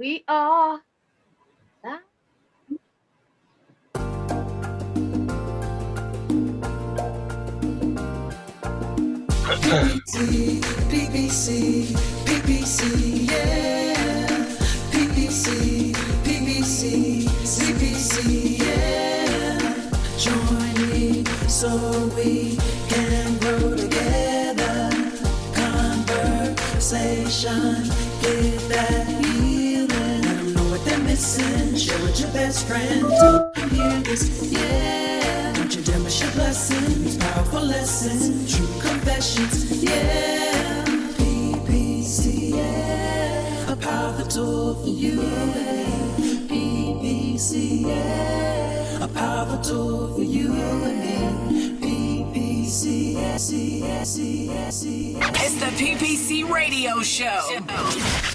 We are. PPC, PPC, yeah. PPC, PPC, CPC, yeah. Join me so we can grow together. Conversation, get that healing. Let them know what they're missing. Share with your best friend. Hear this, yeah. Don't you dare miss your blessings. Powerful lessons, true confessions, yeah. PPC, yeah. A powerful tool for you. PPC, yeah. A powerful tool for you. PPC, It's the PPC Radio Show.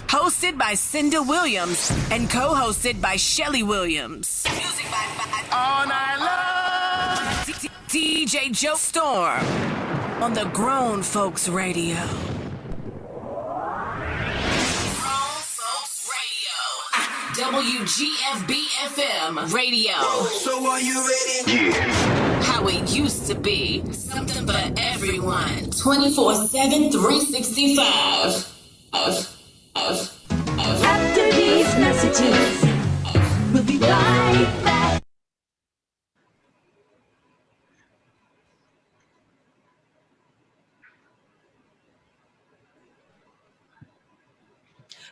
Hosted by Cinda Williams and co-hosted by Shelly Williams. Music by All Night Long. DJ Joe Storm on the Grown Folks Radio. Grown Folks Radio. WGFB-FM Radio. So are you ready? Yeah. How it used to be. Something for everyone. 24/7, 365. After these messages, we'll be right back.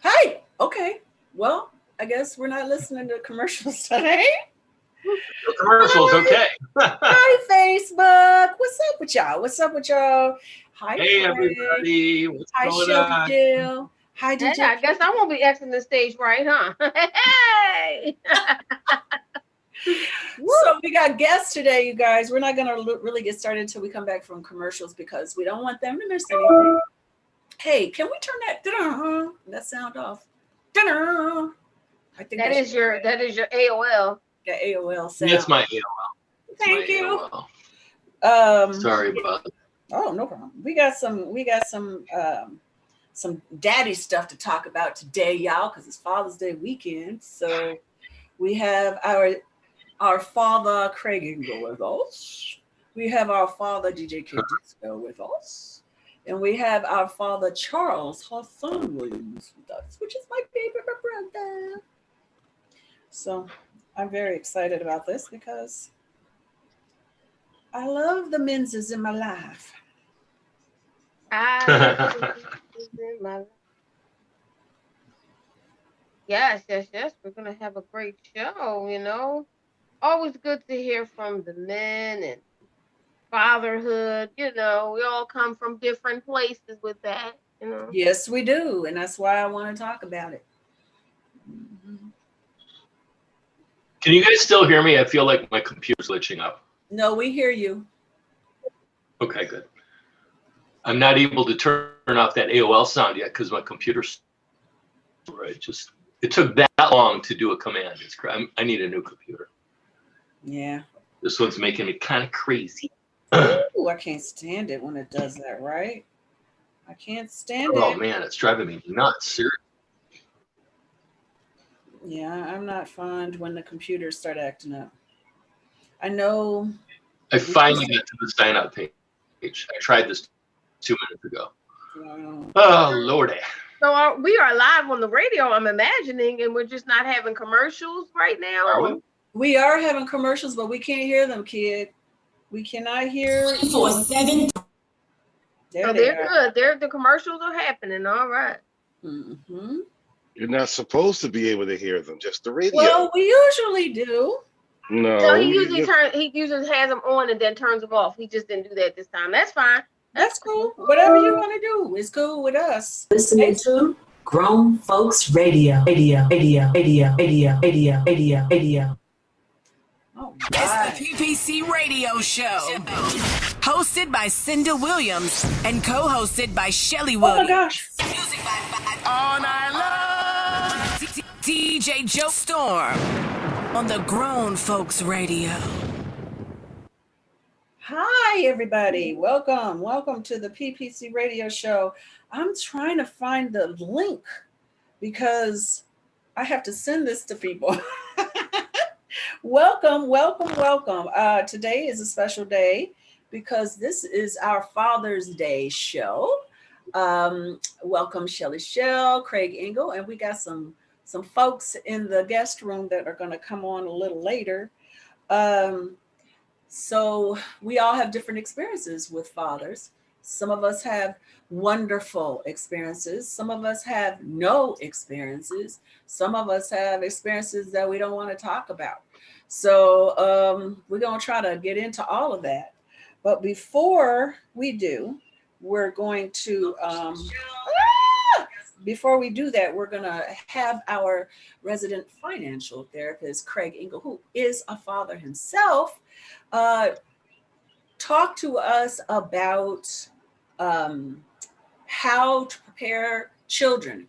Hey, okay. Well, I guess we're not listening to commercials today. The commercials, okay. Hi, Facebook. What's up with y'all? What's up with y'all? Hi, Hey, Craig. everybody. What's Hi, going Shelby on? Jill. Hi, Hey, DJ. I guess I won't be exiting the stage right, huh? Hey! So we got guests today, you guys. We're not going to really get started until we come back from commercials because we don't want them to miss anything. Hey, can we turn that sound off? I think that is your AOL. The AOL sound. It's my AOL. Thank you. AOL. Sorry about that. Oh, no problem. We got some daddy stuff to talk about today, y'all, because it's Father's Day weekend. So we have our father Craig Ingle with us. We have our father DJ K Disco with us. And we have our father Charles Hassan Williams with us, which is my favorite brother. So I'm very excited about this because I love the Menses in my life. Yes. We're gonna have a great show, Always good to hear from the men and fatherhood, we all come from different places with that, Yes, we do. And that's why I want to talk about it. Mm-hmm. Can you guys still hear me? I feel like my computer's glitching up. No, we hear you. Okay, good. I'm not able to turn off that AOL sound yet because my computer's right. It took that long to do a command. I need a new computer. Yeah. This one's making me kind of crazy. Ooh, I can't stand it when it does that, right? I can't stand it. Oh man, it's driving me nuts. Seriously. Yeah, I'm not fond when the computers start acting up. I know. I finally got to the sign up page. I tried this 2 minutes ago. Oh Lordy. So we are live on the radio, I'm imagining, and we're just not having commercials right now. Are we? We are having commercials, but we can't hear them, kid. We cannot hear. 24/7. So they're good. The commercials are happening. All right. Mm-hmm. You're not supposed to be able to hear them, just the radio. Well, we usually do. No. So he usually has them on and then turns them off. He just didn't do that this time. That's fine. That's cool. Whatever you want to do is cool with us. Listening to Grown Folks Radio. Oh, It's the PPC Radio Show. Hosted by Cinda Williams and co-hosted by Shelly oh my Williams. gosh. Music by All Night Long. DJ Joe Storm on the Grown Folks Radio. Hi, everybody. Welcome to the PPC Radio Show. I'm trying to find the link because I have to send this to people. Welcome, welcome, welcome. Today is a special day because this is our Father's Day show. Welcome, Shelly Shell, Craig Engel, and we got some folks in the guest room that are going to come on a little later. So we all have different experiences with fathers. Some of us have wonderful experiences. Some of us have no experiences. Some of us have experiences that we don't want to talk about. So we're going to try to get into all of that. But before we do, we're going to, before we do that, we're going to have our resident financial therapist, Craig Engel, who is a father himself, talk to us about how to prepare children.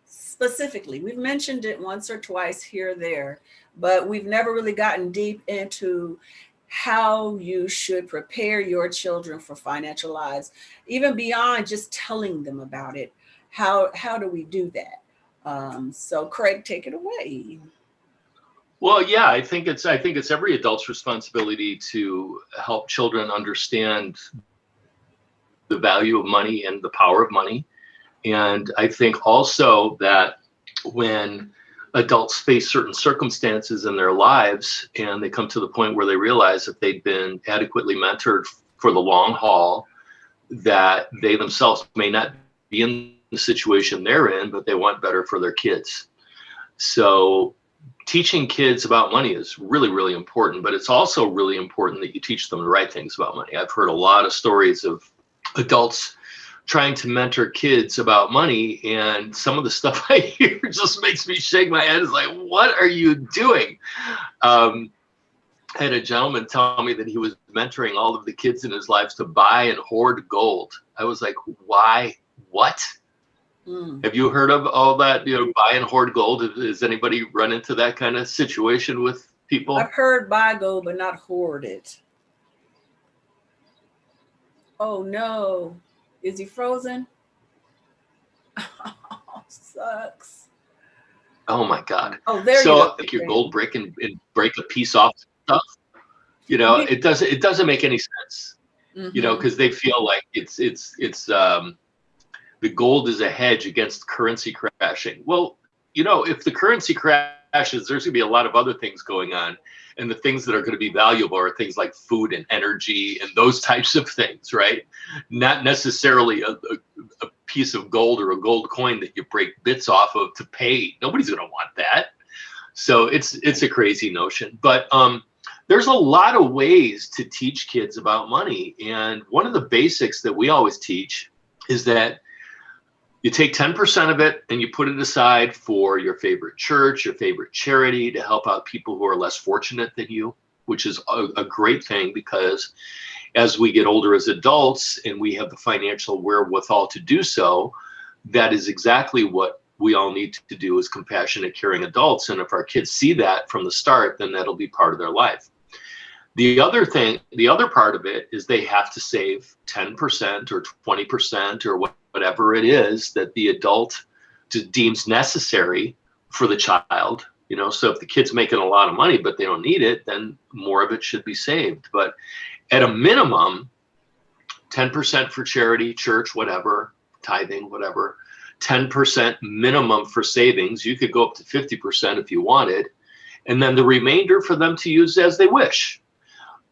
Specifically, we've mentioned it once or twice here or there, but we've never really gotten deep into how you should prepare your children for financial lives, even beyond just telling them about it. How do we do that? So Craig, take it away. Well, yeah, I think it's every adult's responsibility to help children understand the value of money and the power of money. And I think also that when adults face certain circumstances in their lives and they come to the point where they realize that they've been adequately mentored for the long haul, that they themselves may not be in the situation they're in, but they want better for their kids. So teaching kids about money is really, really important, but it's also really important that you teach them the right things about money. I've heard a lot of stories of adults trying to mentor kids about money, and some of the stuff I hear just makes me shake my head. It's like, what are you doing? I had a gentleman tell me that he was mentoring all of the kids in his lives to buy and hoard gold. I was like, why? What? Have you heard of all that, buy and hoard gold? Has anybody run into that kind of situation with people? I've heard buy gold, but not hoard it. Oh no. Is he frozen? Oh, sucks. Oh my God. Oh, there you go. So like your Craig. gold brick and break a piece off stuff. It doesn't make any sense. Because they feel like it's the gold is a hedge against currency crashing. Well, if the currency crashes, there's going to be a lot of other things going on. And the things that are going to be valuable are things like food and energy and those types of things, right? Not necessarily a piece of gold or a gold coin that you break bits off of to pay. Nobody's going to want that. So it's a crazy notion. But there's a lot of ways to teach kids about money. And one of the basics that we always teach is that you take 10% of it and you put it aside for your favorite church, your favorite charity, to help out people who are less fortunate than you, which is a great thing, because as we get older as adults and we have the financial wherewithal to do so, that is exactly what we all need to do as compassionate, caring adults. And if our kids see that from the start, then that'll be part of their life. The other part of it is they have to save 10% or 20% or whatever it is that the adult deems necessary for the child. So if the kid's making a lot of money, but they don't need it, then more of it should be saved. But at a minimum, 10% for charity, church, whatever, tithing, whatever, 10% minimum for savings. You could go up to 50% if you wanted, and then the remainder for them to use as they wish.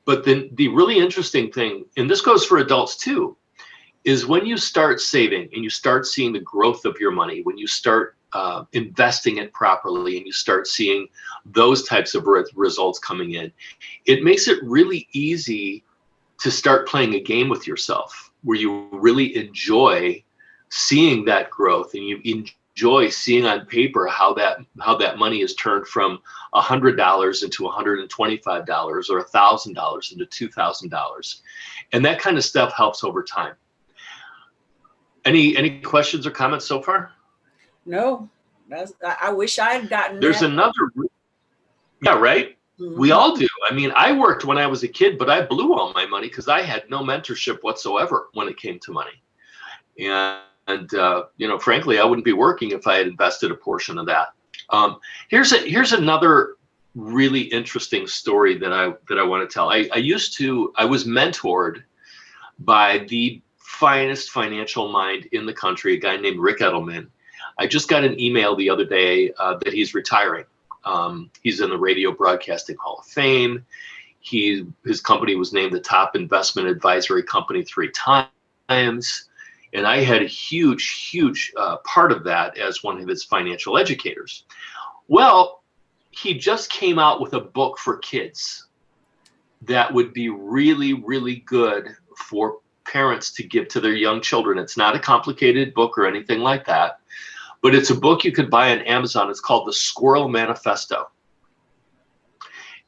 But then the really interesting thing, and this goes for adults too, is when you start saving and you start seeing the growth of your money, when you start investing it properly and you start seeing those types of results coming in, it makes it really easy to start playing a game with yourself where you really enjoy seeing that growth, and you enjoy seeing on paper how that money is turned from $100 into $125 or $1,000 into $2,000. And that kind of stuff helps over time. Any questions or comments so far? No, I wish I had gotten There's that. another. Yeah, right? Mm-hmm. We all do. I mean, I worked when I was a kid, but I blew all my money because I had no mentorship whatsoever when it came to money. And frankly, I wouldn't be working if I had invested a portion of that. Here's another really interesting story that I want to tell. I was mentored by the finest financial mind in the country, a guy named Rick Edelman. I just got an email the other day that he's retiring. He's in the Radio Broadcasting Hall of Fame. His company was named the top investment advisory company 3 times. And I had a huge part of that as one of his financial educators. Well, he just came out with a book for kids that would be really, really good for parents to give to their young children. It's not a complicated book or anything like that, but it's a book you could buy on Amazon. It's called The Squirrel Manifesto.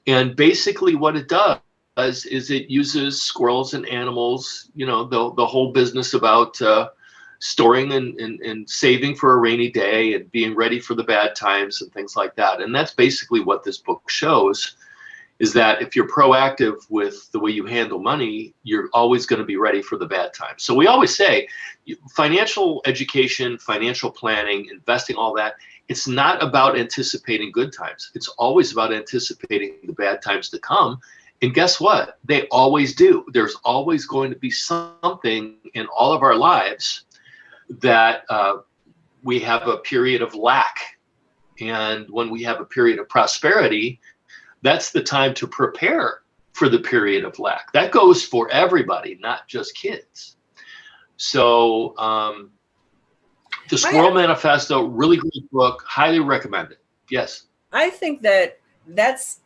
And basically what it does is it uses squirrels and animals, you know, the whole business about storing and saving for a rainy day and being ready for the bad times and things like that. And that's basically what this book shows, is that if you're proactive with the way you handle money, you're always going to be ready for the bad times. So we always say financial education, financial planning, investing, all that, it's not about anticipating good times. It's always about anticipating the bad times to come. And guess what? They always do. There's always going to be something in all of our lives that we have a period of lack. And when we have a period of prosperity, that's the time to prepare for the period of lack. That goes for everybody, not just kids. So The Squirrel Manifesto, really great book, highly recommend it. Yes. I think that's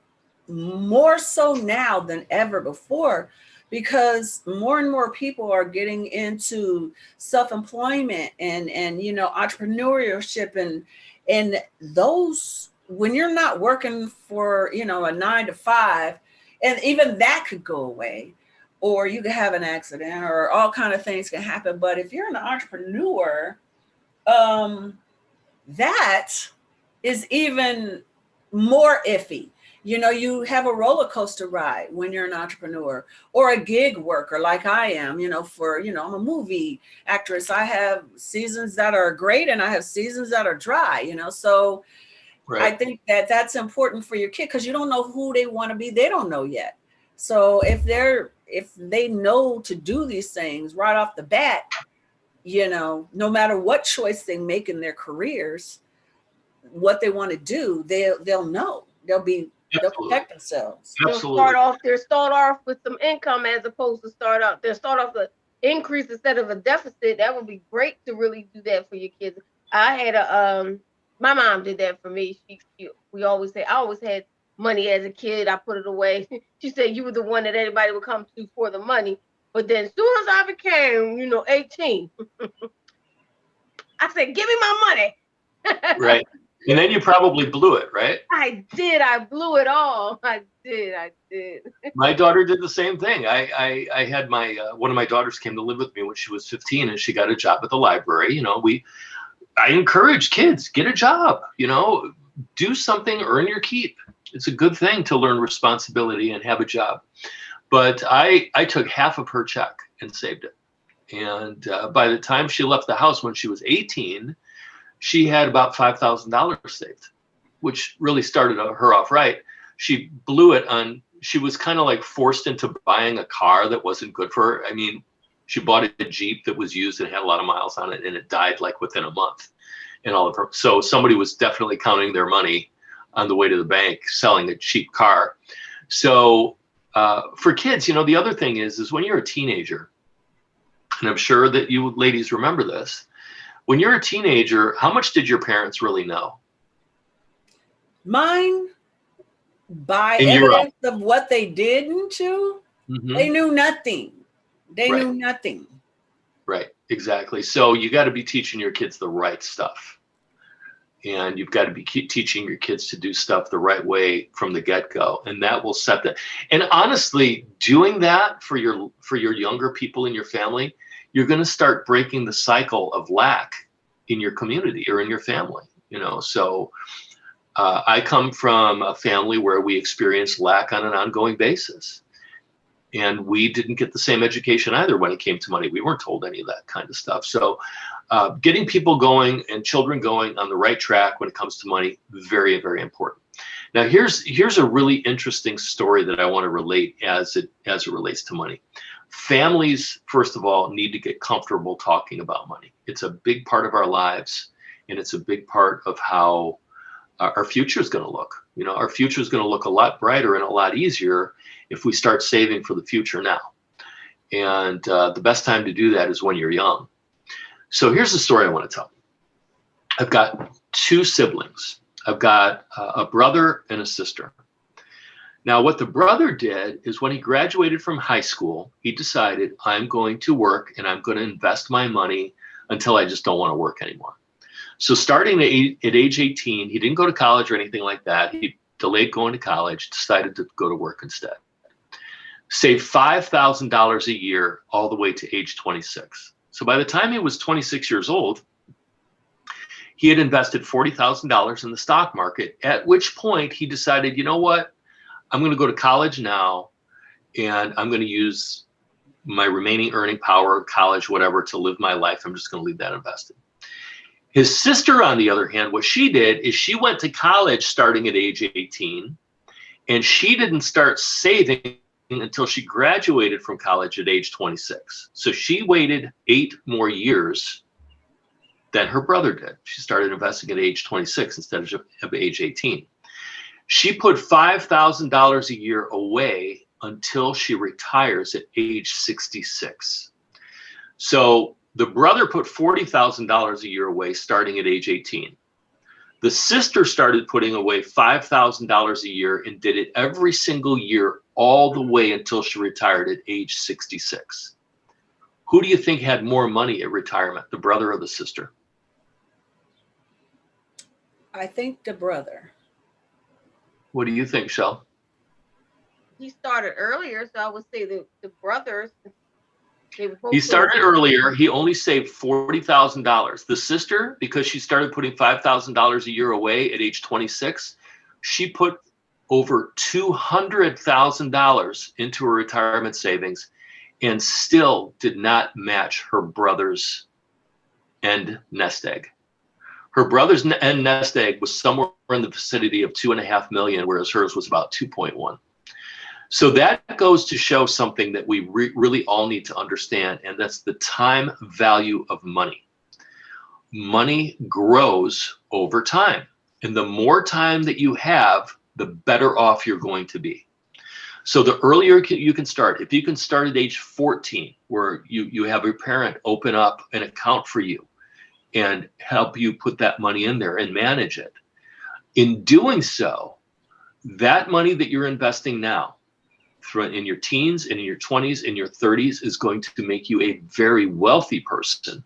more so now than ever before, because more and more people are getting into self-employment and you know, entrepreneurship and those, when you're not working for, you know, a 9 to 5, and even that could go away, or you could have an accident, or all kind of things can happen. But if you're an entrepreneur, that is even more iffy. You know, you have a roller coaster ride when you're an entrepreneur, or a gig worker like I am, you know, I'm a movie actress. I have seasons that are great and I have seasons that are dry, you know, so right. I think that's important for your kid, because you don't know who they want to be. They don't know yet. So if they know to do these things right off the bat, you know, no matter what choice they make in their careers, what they want to do, they'll know. They'll protect themselves. Absolutely. They'll start off with some income, as opposed to start off with increase instead of a deficit. That would be great to really do that for your kids. I had my mom did that for me. I always had money as a kid. I put it away. She said, you were the one that everybody would come to for the money. But then as soon as I became, 18, I said, give me my money. Right. And then you probably blew it, right? I did. I blew it all. I did. My daughter did the same thing. I had one of my daughters came to live with me when she was 15, and she got a job at the library. I encourage kids, get a job, do something, earn your keep. It's a good thing to learn responsibility and have a job. But I took half of her check and saved it. And by the time she left the house when she was 18, she had about $5,000 saved, which really started her off right. She blew it she was kind of like forced into buying a car that wasn't good for her. I mean, she bought a Jeep that was used and had a lot of miles on it, and it died like within a month. And all of her. So somebody was definitely counting their money on the way to the bank, selling a cheap car. So for kids, the other thing is when you're a teenager, and I'm sure that you ladies remember this, when you're a teenager, how much did your parents really know? Mine, by evidence of what they didn't do, they knew nothing. They knew nothing. Right, exactly. So you got to be teaching your kids the right stuff. And you've got to be teaching your kids to do stuff the right way from the get-go. And that will set that. And honestly, doing that for your younger people in your family, you're going to start breaking the cycle of lack in your community or in your family. So I come from a family where we experience lack on an ongoing basis. And we didn't get the same education either when it came to money. We weren't told any of that kind of stuff. So getting people going and children going on the right track when it comes to money, very, very important. Now, here's a really interesting story that I want to relate as it relates to money. Families, first of all, need to get comfortable talking about money. It's a big part of our lives, and it's a big part of how our future is going to look. You know, our future is going to look a lot brighter and a lot easier if we start saving for the future now. And the best time to do that is when you're young. So here's the story I want to tell. I've got two siblings. I've got a brother and a sister. Now, what the brother did is when he graduated from high school, he decided, I'm going to work and I'm going to invest my money until I just don't want to work anymore. So starting at age 18, he didn't go to college or anything like that. He delayed going to college, decided to go to work instead. Saved $5,000 a year all the way to age 26. So by the time he was 26 years old, he had invested $40,000 in the stock market, at which point he decided, you know what? I'm going to go to college now, and I'm going to use my remaining earning power, college, whatever, to live my life. I'm just going to leave that invested. His sister, on the other hand, what she did is she went to college starting at age 18, and she didn't start saving until she graduated from college at age 26. So she waited 8 more years than her brother did. She started investing at age 26 instead of age 18. She put $5,000 a year away until she retires at age 66. So the brother put $40,000 a year away starting at age 18. The sister started putting away $5,000 a year and did it every single year all the way until she retired at age 66. Who do you think had more money at retirement, the brother or the sister? I think the brother. What do you think, Shel? He started earlier, so I would say the brothers. He started earlier. He only saved $40,000. The sister, because she started putting $5,000 a year away at age 26, she put over $200,000 into her retirement savings and still did not match her brother's end nest egg. Her brother's end nest egg was somewhere in the vicinity of 2.5 million, whereas hers was about 2.1. So that goes to show something that we really all need to understand, and that's the time value of money. Money grows over time, and the more time that you have, the better off you're going to be. So the earlier you can start, if you can start at age 14, where you have your parent open up an account for you and help you put that money in there and manage it. In doing so, that money that you're investing now, in your teens and in your 20s and your 30s, is going to make you a very wealthy person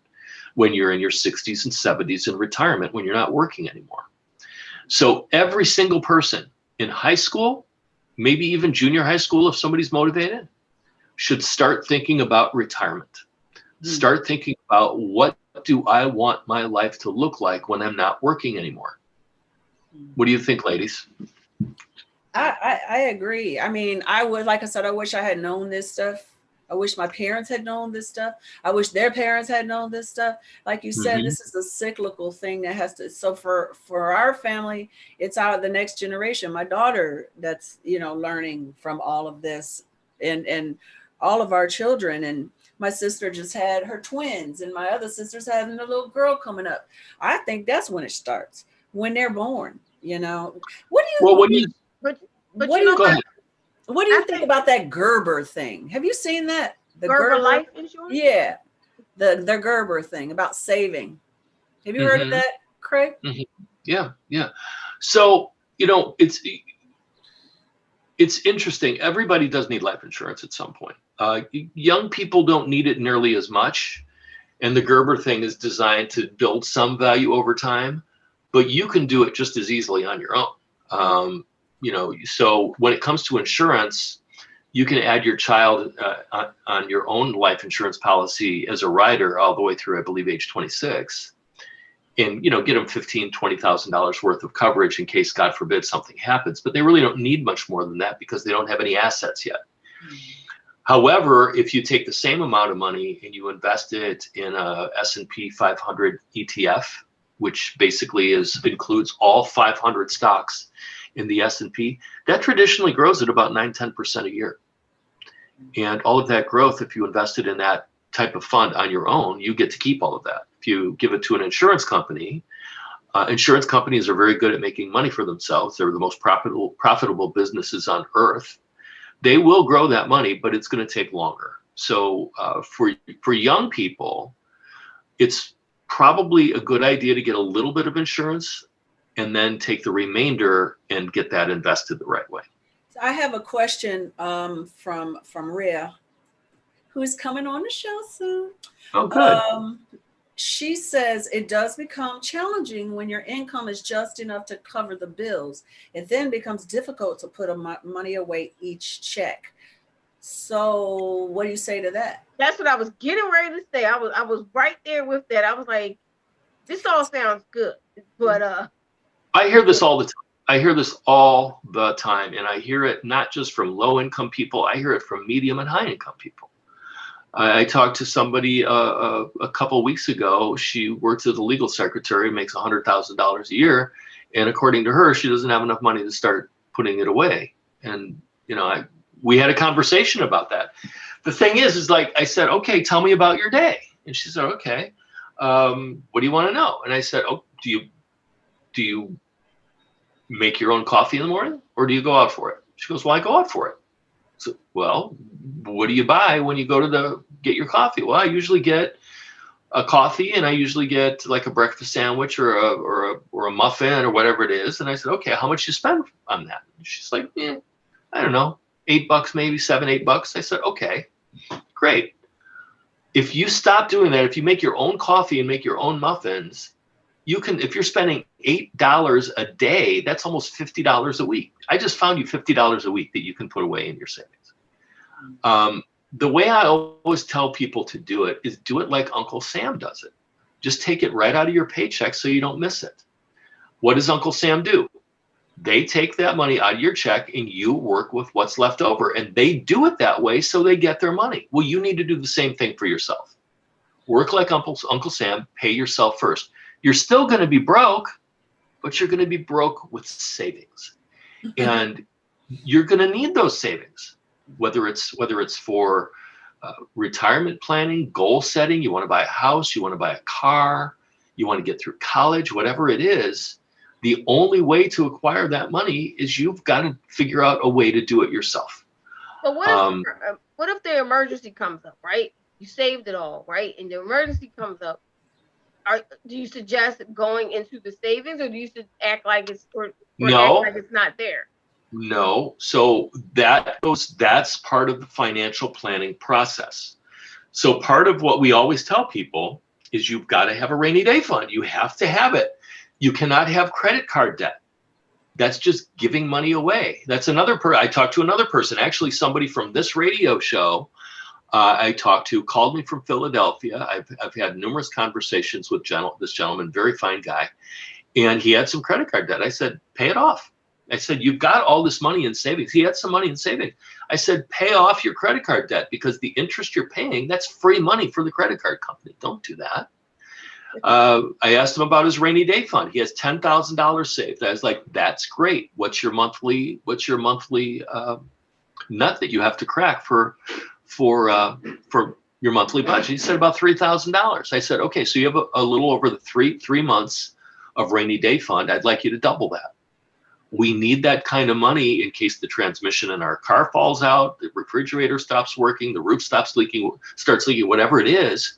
when you're in your 60s and 70s in retirement, when you're not working anymore. So every single person in high school, maybe even junior high school, if somebody's motivated, should start thinking about retirement. Start thinking about, what do I want my life to look like when I'm not working anymore? What do you think, ladies? I agree. I mean, like I said, I wish I had known this stuff. I wish my parents had known this stuff. I wish their parents had known this stuff. Like you said, this is a cyclical thing that has to, so for our family, it's out of the next generation. My daughter, that's, learning from all of this, and all of our children. And my sister just had her twins, and my other sister's having a little girl coming up. I think that's when it starts, when they're born, What do you think about that Gerber thing? Have you seen that? The Gerber life insurance? Yeah. The Gerber thing about saving. Have you heard of that, Craig? Yeah. So, it's interesting. Everybody does need life insurance at some point. Young people don't need it nearly as much. And the Gerber thing is designed to build some value over time, but you can do it just as easily on your own. So when it comes to insurance, you can add your child on your own life insurance policy as a rider all the way through, I believe, age 26, and, get them $15,000, $20,000 worth of coverage in case, God forbid, something happens. But they really don't need much more than that because they don't have any assets yet. However, if you take the same amount of money and you invest it in a S&P 500 ETF, which basically includes all 500 stocks in the S&P, that traditionally grows at about 9-10% a year. And all of that growth, if you invested in that type of fund on your own, you get to keep all of that. If you give it to an insurance companies are very good at making money for themselves. They're the most profitable businesses on earth. They will grow that money, but it's going to take longer. So for young people, it's probably a good idea to get a little bit of insurance and then take the remainder and get that invested the right way. I have a question from Rhea, who is coming on the show soon. Oh, good. She says it does become challenging when your income is just enough to cover the bills. It then becomes difficult to put money away each check. So what do you say to that? That's what I was getting ready to say. I was right there with that. I was like, this all sounds good, but I hear this all the time. I hear this all the time, and I hear it not just from low-income people. I hear it from medium and high-income people. I talked to somebody a couple of weeks ago. She works as a legal secretary, makes $100,000 a year, and according to her, she doesn't have enough money to start putting it away. And we had a conversation about that. The thing is like I said, okay, tell me about your day. And she said, okay, what do you want to know? And I said, oh, do you make your own coffee in the morning, or do you go out for it? She goes, well, I go out for it. So, well, what do you buy when you go to get your coffee? Well, I usually get a coffee, and I usually get like a breakfast sandwich or a muffin or whatever it is. And I said, okay, how much you spend on that? And she's like, I don't know, $8, maybe $7-8. I said, okay, great. If you stop doing that, if you make your own coffee and make your own muffins, you can, if you're spending $8 a day, that's almost $50 a week. I just found you $50 a week that you can put away in your savings. The way I always tell people to do it is do it like Uncle Sam does it. Just take it right out of your paycheck so you don't miss it. What does Uncle Sam do? They take that money out of your check and you work with what's left over, and they do it that way so they get their money. Well, you need to do the same thing for yourself. Work like Uncle Sam, pay yourself first. You're still going to be broke, but you're going to be broke with savings. And you're going to need those savings, whether it's for retirement planning, goal setting, you want to buy a house, you want to buy a car, you want to get through college, whatever it is. The only way to acquire that money is you've got to figure out a way to do it yourself. But what if the emergency comes up, right? You saved it all, right? And the emergency comes up. Do you suggest going into the savings, or do you act like it's act like it's not there? No. So that's part of the financial planning process. So part of what we always tell people is you've got to have a rainy day fund. You have to have it. You cannot have credit card debt. That's just giving money away. That's I talked to another person, actually somebody from this radio show. I talked to called me from Philadelphia. I've had numerous conversations with this gentleman, very fine guy, and he had some credit card debt. I said, pay it off. I said, you've got all this money in savings. He had some money in savings. I said, pay off your credit card debt, because the interest you're paying, that's free money for the credit card company. Don't do that. I asked him about his rainy day fund. He has $10,000 saved. I was like, that's great. What's your monthly nut that you have to crack for your monthly budget? He said about $3,000. I said, okay, so you have a little over the three months of rainy day fund. I'd like you to double that. We need that kind of money in case the transmission in our car falls out, the refrigerator stops working, the roof starts leaking, whatever it is.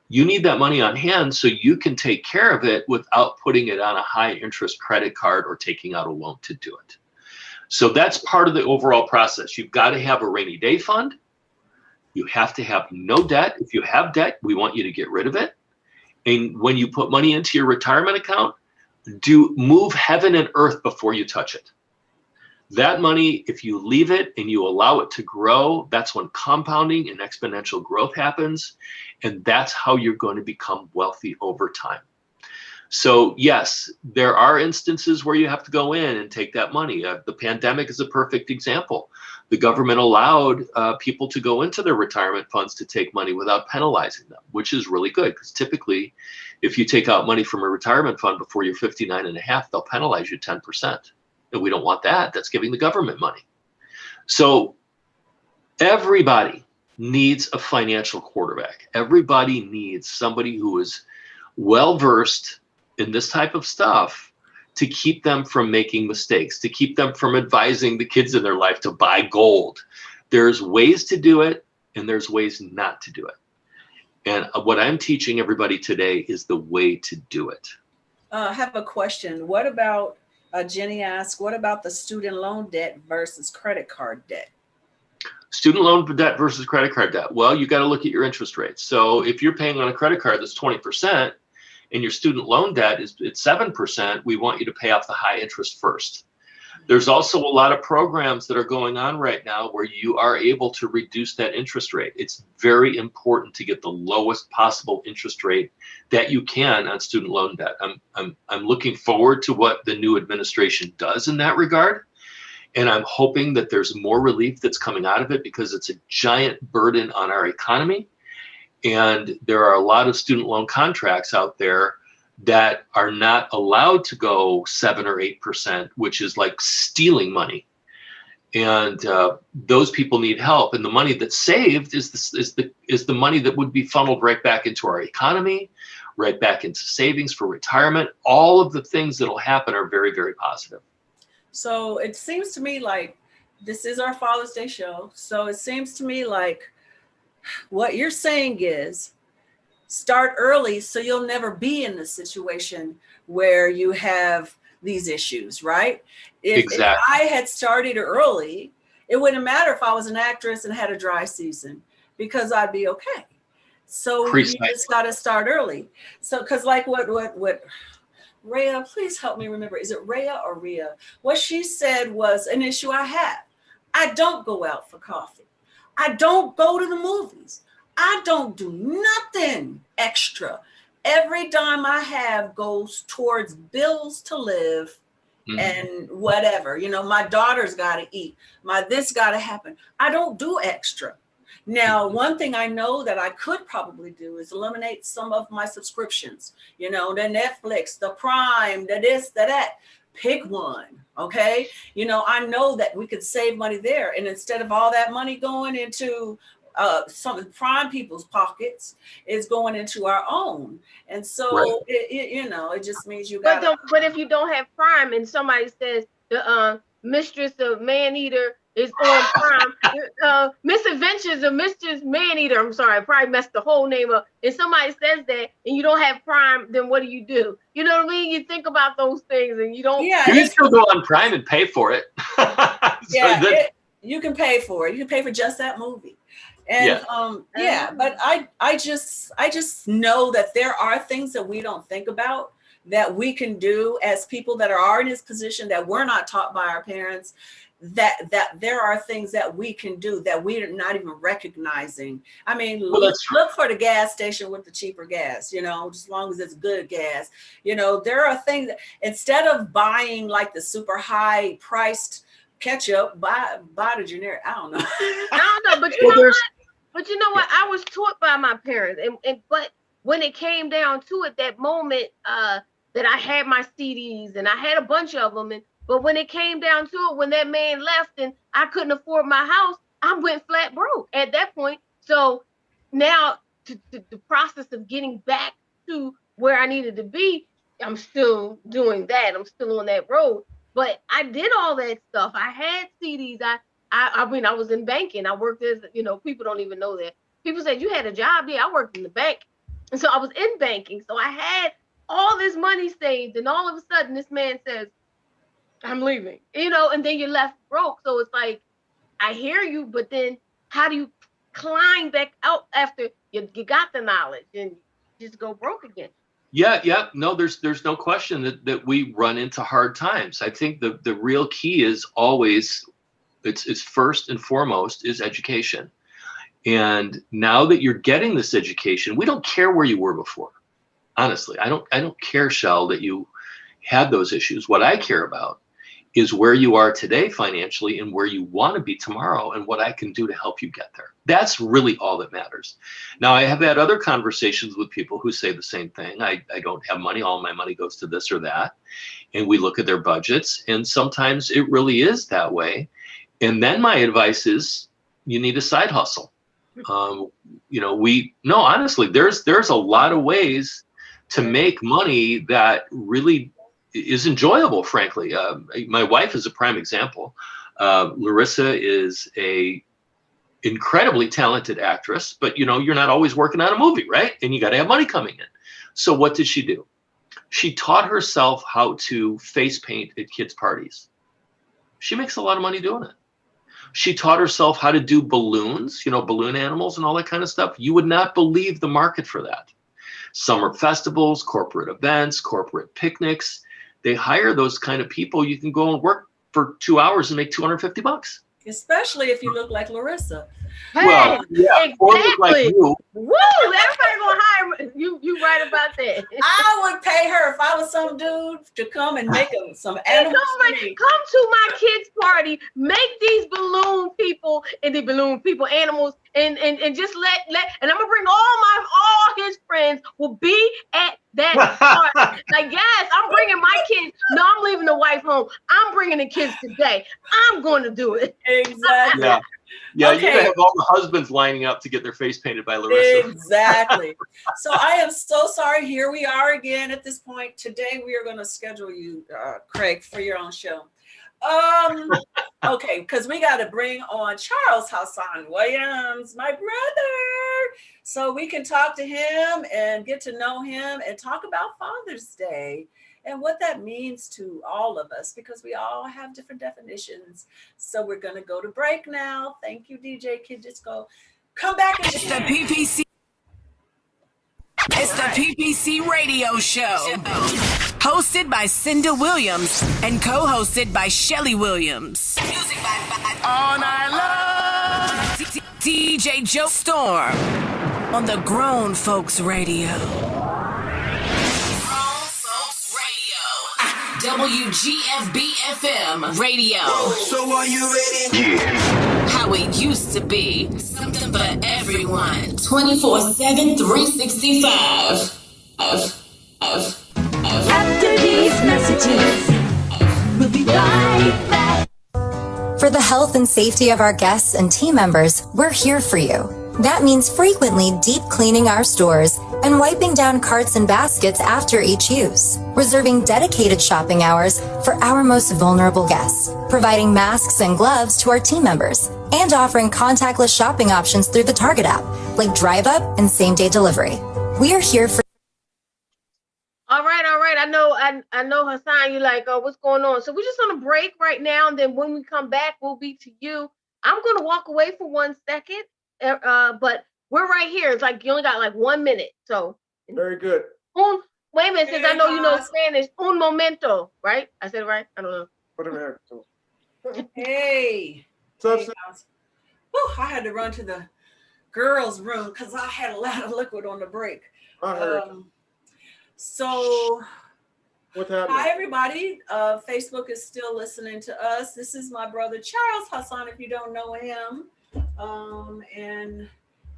You need that money on hand so you can take care of it without putting it on a high interest credit card or taking out a loan to do it. So that's part of the overall process. You've got to have a rainy day fund. You have to have no debt. If you have debt, we want you to get rid of it. And when you put money into your retirement account, move heaven and earth before you touch it. That money, if you leave it and you allow it to grow, that's when compounding and exponential growth happens. And that's how you're going to become wealthy over time. So yes, there are instances where you have to go in and take that money. The pandemic is a perfect example. The government allowed people to go into their retirement funds to take money without penalizing them, which is really good, because typically if you take out money from a retirement fund before you're 59 and a half, they'll penalize you 10%. And we don't want that. That's giving the government money. So everybody needs a financial quarterback. Everybody needs somebody who is well-versed in this type of stuff to keep them from making mistakes, to keep them from advising the kids in their life to buy gold. There's ways to do it, and there's ways not to do it. And what I'm teaching everybody today is the way to do it. I have a question. What about, Jenny asked, what about the student loan debt versus credit card debt? Student loan debt versus credit card debt. Well, you got to look at your interest rates. So if you're paying on a credit card that's 20% and your student loan debt is at 7%, we want you to pay off the high interest first. There's also a lot of programs that are going on right now where you are able to reduce that interest rate. It's very important to get the lowest possible interest rate that you can on student loan debt. I'm looking forward to what the new administration does in that regard. And I'm hoping that there's more relief that's coming out of it, because it's a giant burden on our economy. And there are a lot of student loan contracts out there that are not allowed to go 7 or 8%, which is like stealing money. And those people need help. And the money that's saved is the money that would be funneled right back into our economy, right back into savings for retirement. All of the things that'll happen are very, very positive. So it seems to me like this is our Father's Day show. So it seems to me like what you're saying is start early so you'll never be in the situation where you have these issues, right? If I had started early, it wouldn't matter if I was an actress and had a dry season, because I'd be okay. So you just got to start early. So because like what Rhea, please help me remember. Is it Rhea or Rhea? What she said was an issue I have. I don't go out for coffee. I don't go to the movies. I don't do nothing extra. Every dime I have goes towards bills to live and whatever. You know, my daughter's got to eat. This got to happen. I don't do extra. Now, one thing I know that I could probably do is eliminate some of my subscriptions, you know, the Netflix, the Prime, the this, the that. Pick one, okay? You know, I know that we could save money there. And instead of all that money going into some Prime people's pockets, is going into our own. And so, it just means you got. But if you don't have Prime and somebody says the Mistress of Maneater is on Prime, Misadventures of Mistress Maneater, I'm sorry, I probably messed the whole name up. If somebody says that and you don't have Prime, then what do? You know what I mean? You think about those things and you don't. Yeah, you can still go on Prime and pay for it. You can pay for it. You can pay for just that movie. And but I just know that there are things that we don't think about that we can do as people that are in this position that we're not taught by our parents, that there are things that we can do that we're not even recognizing. I mean, look for the gas station with the cheaper gas, you know, as long as it's good gas. You know, there are things that instead of buying like the super high priced ketchup, buy the generic. I don't know. But you know what? I was taught by my parents, but when it came down to it, that moment that I had my CDs and I had a bunch of them, but when it came down to it, when that man left and I couldn't afford my house, I went flat broke at that point. So now the process of getting back to where I needed to be, I'm still doing that. I'm still on that road. But I did all that stuff. I had CDs. I mean, I was in banking. I worked as, people don't even know that. People said, you had a job? Yeah, I worked in the bank. And so I was in banking. So I had all this money saved. And all of a sudden, this man says, I'm leaving, and then you're left broke. So it's like, I hear you, but then how do you climb back out after you got the knowledge and just go broke again? Yeah. No, there's no question that we run into hard times. I think the real key is always, it's first and foremost is education. And now that you're getting this education, we don't care where you were before. Honestly, I don't care, Shell, that you had those issues. What I care about is where you are today financially and where you want to be tomorrow and what I can do to help you get there. That's really all that matters. Now, I have had other conversations with people who say the same thing. I don't have money. All my money goes to this or that. And we look at their budgets, and sometimes it really is that way. And then my advice is you need a side hustle. Honestly, there's a lot of ways to make money that really is enjoyable, frankly. My wife is a prime example. Larissa is a incredibly talented actress, but you're not always working on a movie, right? And you got to have money coming in. So what did she do? She taught herself how to face paint at kids' parties. She makes a lot of money doing it. She taught herself how to do balloons, balloon animals and all that kind of stuff. You would not believe the market for that. Summer festivals, corporate events, corporate picnics. They hire those kind of people. You can go and work for 2 hours and make $250. Especially if you look like Larissa. Well, yeah, exactly. or look like you. Woo! Everybody gonna hire you. You right about that. I would pay her if I was some dude to come and make some animals. Come to my kids' party. Make these balloon people animals, and just let. And I'm gonna bring all his friends will be at that party. Like, yes, I'm bringing my kids. No, I'm leaving the wife home. I'm bringing the kids today. I'm going to do it. Exactly. Yeah, Okay. you gotta have all the husbands lining up to get their face painted by Larissa. Exactly. So I am so sorry. Here we are again at this point. Today we are going to schedule you, Craig, for your own show. Okay, because we got to bring on Charles Hassan Williams, my brother, so we can talk to him and get to know him and talk about Father's Day and what that means to all of us, because we all have different definitions. So we're going to go to break now. Thank you, DJ Kid Disco. Come back and It's the PPC. It's the PPC Radio Show. Hosted by Cinda Williams and co-hosted by Shelly Williams. Music by All Night Long. DJ Joe Storm on the Grown Folks Radio. WGFB-FM radio. So are you ready? How it used to be. Something for everyone. 24/7, 365. After these messages, we'll be right back. For the health and safety of our guests and team members, we're here for you. That means frequently deep cleaning our stores and wiping down carts and baskets after each use, reserving dedicated shopping hours for our most vulnerable guests, providing masks and gloves to our team members, and offering contactless shopping options through the Target app, like Drive Up and same-day delivery. We are here for... All right. I know, Hassan, you're like, oh, what's going on? So we're just on a break right now, and then when we come back, we'll be to you. I'm going to walk away for 1 second, but we're right here. It's like you only got like 1 minute. So very good. Wait a minute, since I know you know Spanish. Un momento, right? I said it right? I don't know. Whatever. Hey. What's up, Whew, I had to run to the girls' room because I had a lot of liquid on the break. I heard. So, what happened? Hi, everybody. Facebook is still listening to us. This is my brother, Charles Hassan, if you don't know him. And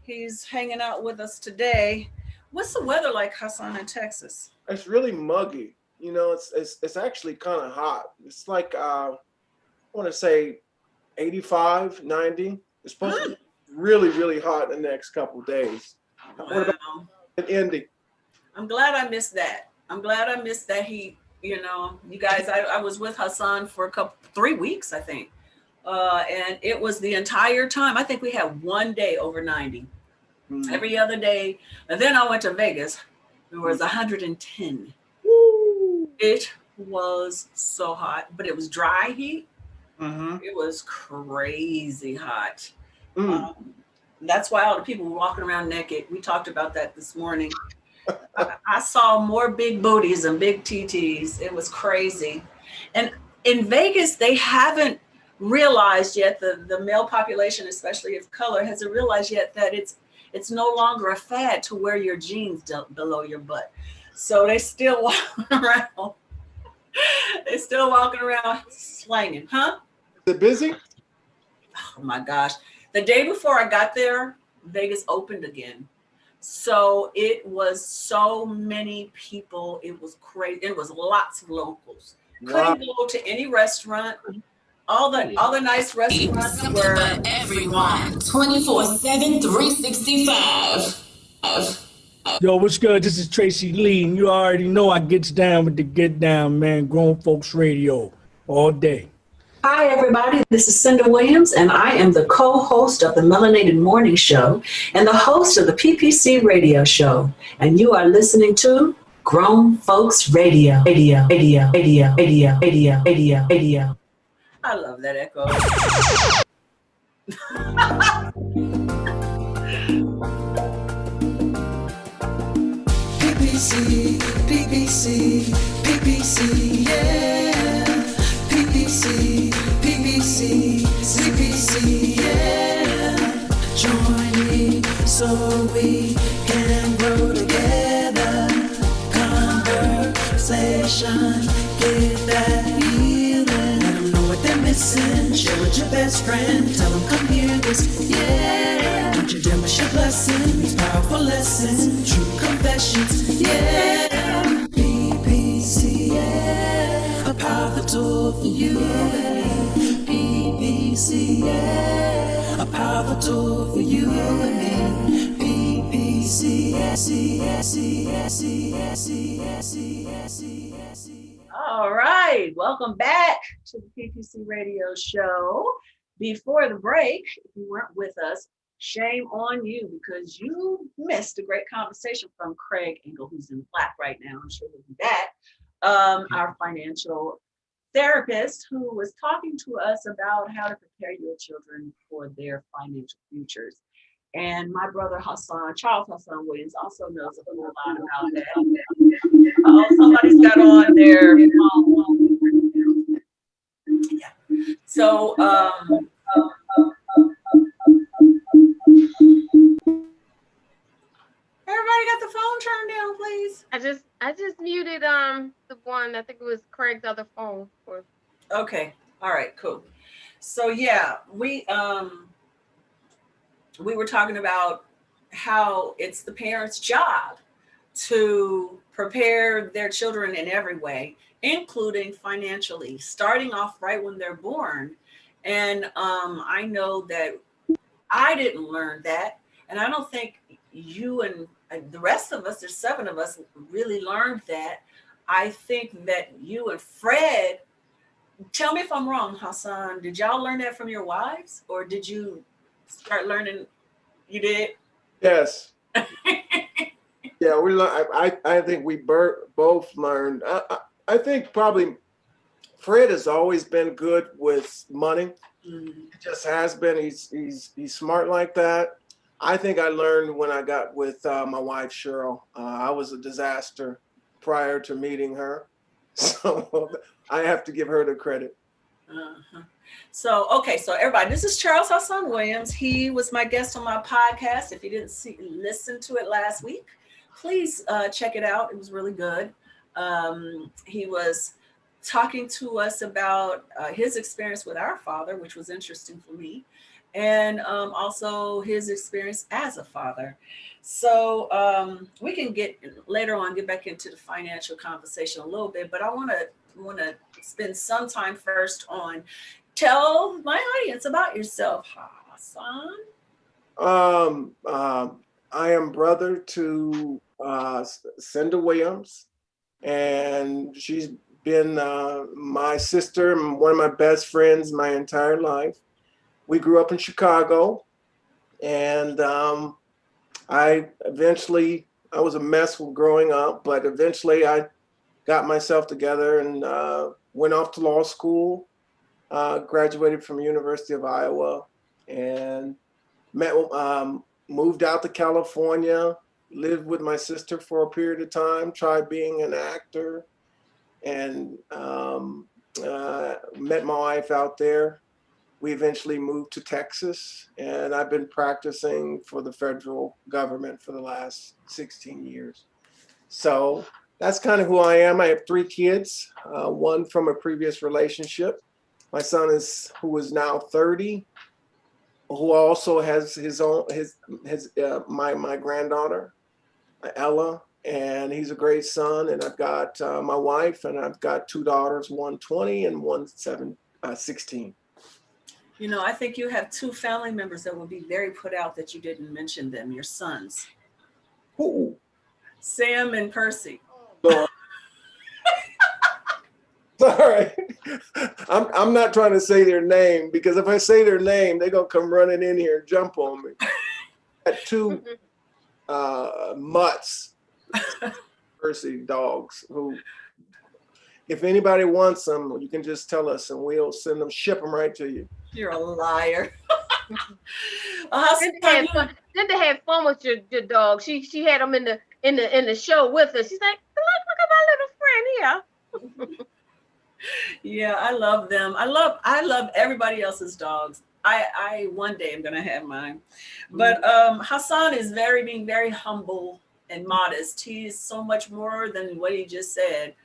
he's hanging out with us today. What's the weather like, Hassan, in Texas? It's really muggy. You know, it's actually kind of hot. It's like, I want to say 85, 90. It's supposed to be really, really hot in the next couple of days. Wow. What about in Indy? I'm glad I missed that. He, you guys, I was with Hassan for 3 weeks, I think. And it was the entire time. I think we had 1 day over 90. Mm-hmm. Every other day. And then I went to Vegas. It was 110. Woo. It was so hot, but it was dry heat. Mm-hmm. It was crazy hot. That's why all the people were walking around naked. We talked about that this morning. I saw more big booties and big TTs. It was crazy. And in Vegas, they haven't realized yet, the male population, especially of color, hasn't realized yet that it's no longer a fad to wear your jeans below your butt. So they still walking around. They still walking around slanging, huh? Is it busy? Oh my gosh. The day before I got there, Vegas opened again. So it was so many people. It was crazy. It was lots of locals. Wow. Couldn't go to any restaurant. All the nice restaurants were everyone 24/7, 365. Yo, what's good? This is Tracy Lee, and you already know I gets down with the get down, man. Grown Folks Radio all day. Hi, everybody. This is Cinda Williams, and I am the co-host of the Melanated Morning Show and the host of the PPC Radio Show. And you are listening to Grown Folks Radio. Radio. I love that echo. PPC, PPC, PPC, yeah. PPC, PPC, CPC, yeah. Join me so we can grow together. Conversation, get that healing. Let them know what they're missing. Share with your best friend. Tell them come hear this, yeah. Don't you dare miss your blessings. Powerful lessons, true confessions, yeah. PPC, yeah. A powerful tool for you. PPC, yeah. A powerful tool for you and me. PPC, All right, welcome back to the PPC Radio Show. Before the break, if you weren't with us, shame on you because you missed a great conversation from Craig Engel, who's in Black right now. I'm sure he'll be back. Our financial therapist who was talking to us about how to prepare your children for their financial futures. And my brother Charles Hassan Williams, also knows a whole lot about that. Oh, somebody's got on their yeah. So everybody got the phone turned down, please. I just muted the one. I think it was Craig's other phone. Okay. All right. Cool. So yeah, we were talking about how it's the parents' job to prepare their children in every way, including financially, starting off right when they're born. And I know that I didn't learn that, and I don't think you and the rest of us, there's 7 of us, really learned that. I think that you and Fred, tell me if I'm wrong, Hassan, did y'all learn that from your wives, or did you start learning? You did? Yes. Yeah, we learned. I think we both learned. I think probably Fred has always been good with money. Mm-hmm. He just has been. He's smart like that. I think I learned when I got with my wife Cheryl. I was a disaster prior to meeting her, so I have to give her the credit. Uh-huh. So everybody, this is Charles Hassan Williams. He was my guest on my podcast. If you didn't listen to it last week, please check it out. It was really good. He was talking to us about his experience with our father, which was interesting for me, and also his experience as a father. So we can get back into the financial conversation a little bit, but I want to spend some time first on tell my audience about yourself, Hassan. I am brother to Cinda Williams, and she's been my sister and one of my best friends my entire life. We grew up in Chicago, and I was a mess growing up, but eventually I got myself together and went off to law school, graduated from University of Iowa, and moved out to California, lived with my sister for a period of time, tried being an actor, and met my wife out there. We eventually moved to Texas, and I've been practicing for the federal government for the last 16 years. So that's kind of who I am. I have 3 kids, one from a previous relationship. My son who is now 30, who also has my granddaughter, Ella, and he's a great son. And I've got my wife, and I've got 2 daughters, one 20 and one 16. You know, I think you have 2 family members that will be very put out that you didn't mention them, your sons. Who? Sam and Percy. Sorry, I'm not trying to say their name, because if I say their name, they're gonna come running in here and jump on me. I had 2 mutts, Percy dogs, who, if anybody wants them, you can just tell us and we'll ship them right to you. You're a liar. Linda had fun with your dog. She had him in the show with us. She's like, look at my little friend here. Yeah, I love them. I love everybody else's dogs. I one day I'm gonna have mine. But Hassan is being very humble and modest. He's so much more than what he just said.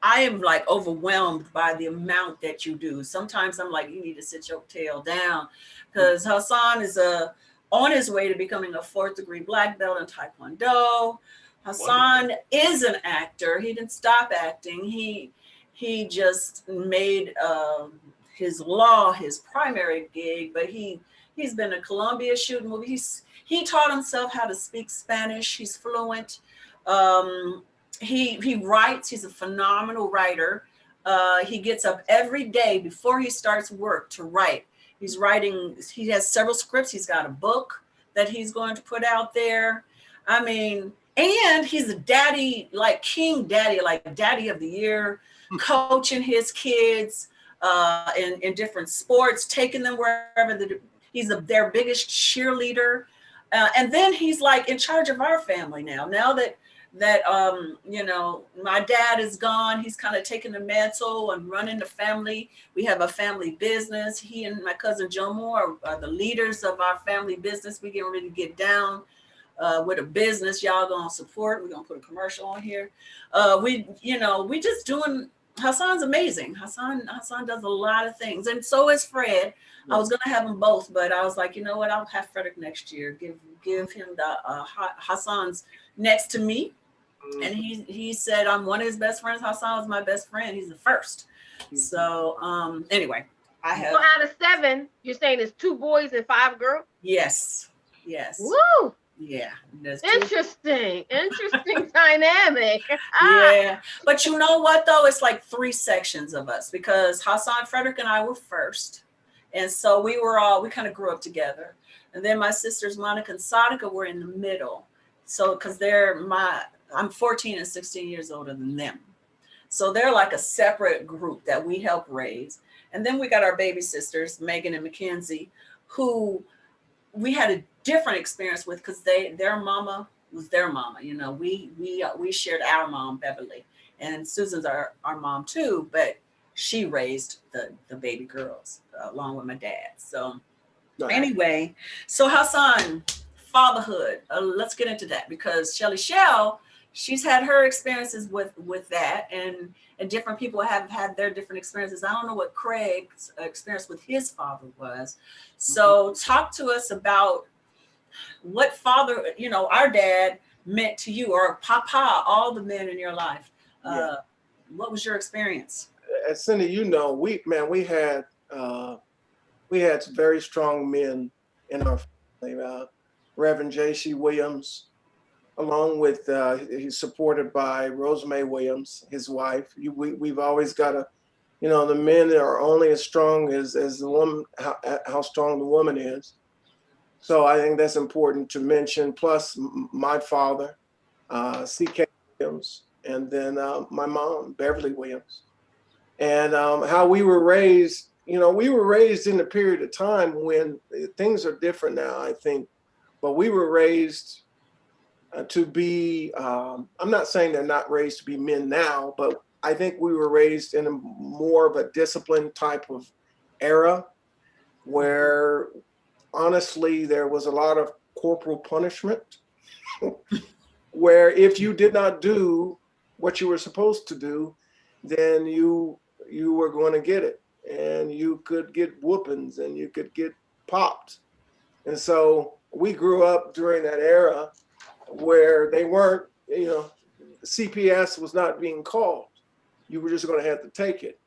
I am like overwhelmed by the amount that you do. Sometimes I'm like, you need to sit your tail down, because Hassan is on his way to becoming a 4th degree black belt in Taekwondo. Hassan is an actor. He didn't stop acting. He just made his law his primary gig, but he's been in Colombia shooting movies. He taught himself how to speak Spanish. He's fluent. He writes. He's a phenomenal writer. He gets up every day before he starts work to write. He's writing. He has several scripts. He's got a book that he's going to put out there. I mean, and he's a daddy, like king daddy, like daddy of the year, coaching his kids in different sports, taking them wherever. He's their biggest cheerleader. And then he's like in charge of our family now. Now that you know, my dad is gone, he's kind of taking the mantle and running the family. We have a family business. He and my cousin Joe Moore are the leaders of our family business. We getting ready to get down with a business y'all gonna support. We're gonna put a commercial on here. We just doing. Hassan's amazing. Hassan does a lot of things, and so is Fred. I was gonna have them both, but I was like, you know what? I'll have Frederick next year. Give him the Hassan's next to me, and he said I'm one of his best friends. Hassan was my best friend. He's the first. So anyway, I have. So out of 7, you're saying it's 2 boys and 5 girls? Yes. Woo! Yeah. Interesting dynamic. Yeah. But you know what though? It's like 3 sections of us, because Hassan, Frederick, and I were first. And so we kind of grew up together. And then my sisters, Monica and Sadika, were in the middle. So, because I'm 14 and 16 years older than them. So they're like a separate group that we help raise. And then we got our baby sisters, Megan and Mackenzie, who we had a different experience with, because their mama was their mama. You know, we shared our mom, Beverly, and Susan's our mom too, but she raised the baby girls along with my dad. So anyway, so Hassan, fatherhood, let's get into that, because Shelly Shell, she's had her experiences with that, and different people have had their different experiences. I don't know what Craig's experience with his father was. So talk to us about what father, you know, our dad meant to you, or Papa, all the men in your life. What was your experience? As Cindy, you know, we had some very strong men in our family. Reverend J.C. Williams, along with he's supported by Rosemary Williams, his wife. We've always got the men are only as strong as the woman, how strong the woman is. So I think that's important to mention. Plus my father, C.K. Williams, and then my mom, Beverly Williams. And how we were raised, we were raised in a period of time when things are different now, I think. But we were raised to be, I'm not saying they're not raised to be men now, but I think we were raised in a more of a disciplined type of era where honestly there was a lot of corporal punishment. where if you did not do what you were supposed to do, then you were going to get it, and you could get whoopings and you could get popped. And so we grew up during that era where they weren't, CPS was not being called. You were just going to have to take it.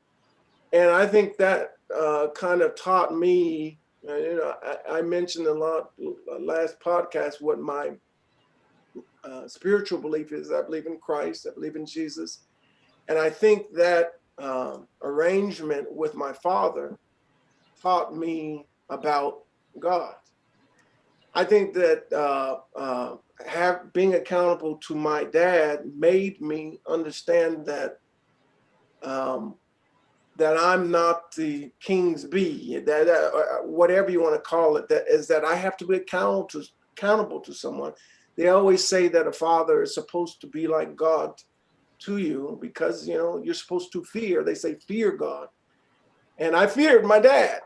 And I think that kind of taught me, I mentioned a lot last podcast what my spiritual belief is. I believe in Christ. I believe in Jesus. And I think that arrangement with my father taught me about God. I think that being accountable to my dad made me understand that that I'm not the king's bee, that whatever you want to call it, that is that I have to be accountable to someone. They always say that a father is supposed to be like God to you because, you're supposed to fear. They say fear God. And I feared my dad.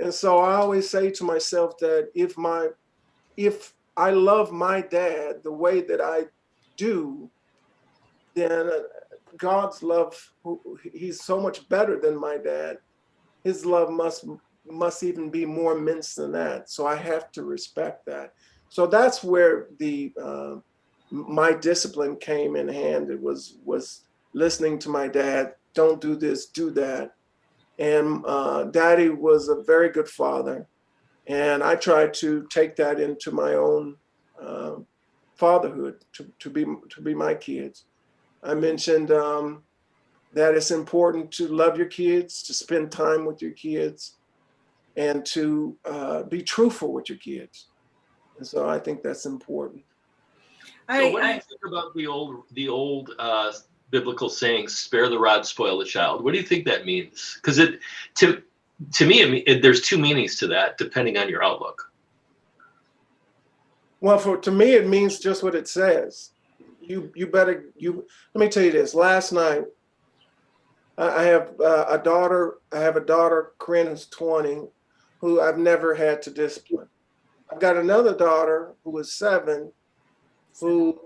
And so I always say to myself that if I love my dad the way that I do, then God's love, he's so much better than my dad. His love must even be more immense than that. So I have to respect that. So that's where my discipline came in hand. It was listening to my dad. Don't do this, do that. And Daddy was a very good father. And I tried to take that into my own fatherhood to be my kids. I mentioned that it's important to love your kids, to spend time with your kids, and to be truthful with your kids. And so I think that's important. So what do you think about the old biblical saying, "Spare the rod, spoil the child"? What do you think that means? Because to me, there's two meanings to that, depending on your outlook. Well, to me, it means just what it says. Let me tell you this. Last night, I have a daughter. I have a daughter, Corinne, who's 20, who I've never had to discipline. I've got another daughter who was 7, who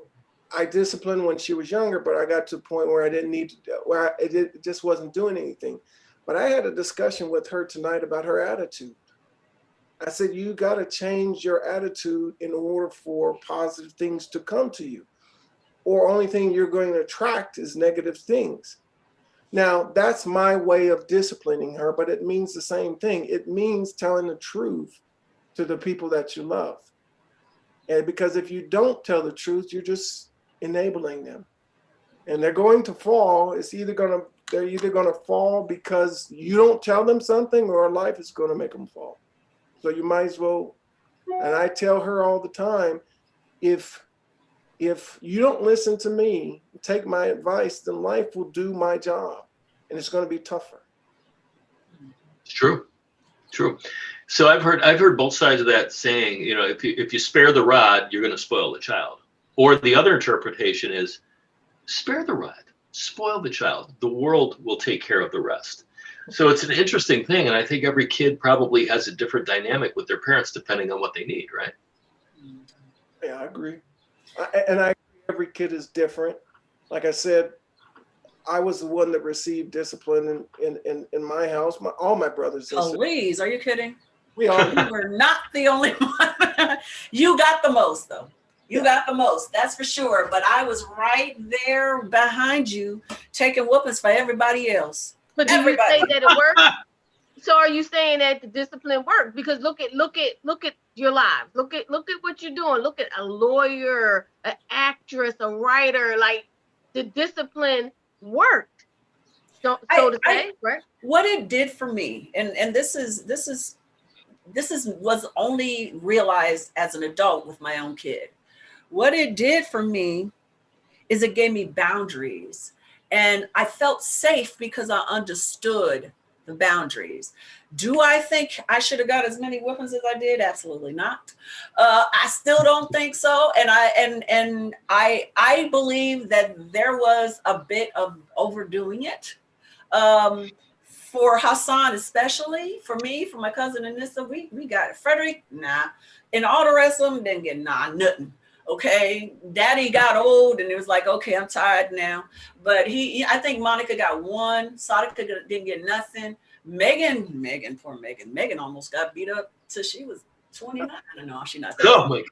I disciplined when she was younger, but I got to a point where I didn't need to, where it just wasn't doing anything. But I had a discussion with her tonight about her attitude. I said, you got to change your attitude in order for positive things to come to you. Or only thing you're going to attract is negative things. Now, that's my way of disciplining her, but it means the same thing. It means telling the truth to the people that you love. And because if you don't tell the truth, you're just enabling them. And they're going to fall. They're either going to fall because you don't tell them something, or life is going to make them fall. So you might as well, and I tell her all the time, if you don't listen to me, take my advice, then life will do my job, and it's going to be tougher. It's true. So I've heard both sides of that saying, if you spare the rod, you're going to spoil the child. Or the other interpretation is, spare the rod, spoil the child. The world will take care of the rest. So it's an interesting thing, and I think every kid probably has a different dynamic with their parents depending on what they need, right? Yeah, I agree. I agree every kid is different. Like I said, I was the one that received discipline in my house. All my brothers and sisters. Please, are you kidding? We all You were not the only one. You got the most, though. You got the most, that's for sure. But I was right there behind you, taking whoopings for everybody else. But do you say that it worked? So are you saying that the discipline worked? Because look at your lives. Look at what you're doing. Look at a lawyer, an actress, a writer. Like, the discipline worked. So to say, right? What it did for me, and this was only realized as an adult with my own kid. What it did for me is it gave me boundaries, and I felt safe because I understood the boundaries. Do I think I should have got as many weapons as I did? Absolutely not. I still don't think so. And I believe that there was a bit of overdoing it. For Hassan, especially, for me, for my cousin Anissa, we got it. Frederick, nah. And all the rest of them didn't get nothing. Okay, daddy got old and it was like, okay, I'm tired now. But I think Monica got one. Sadika didn't get nothing. Megan, poor Megan. Megan almost got beat up till she was 29. No, she's not that. Oh my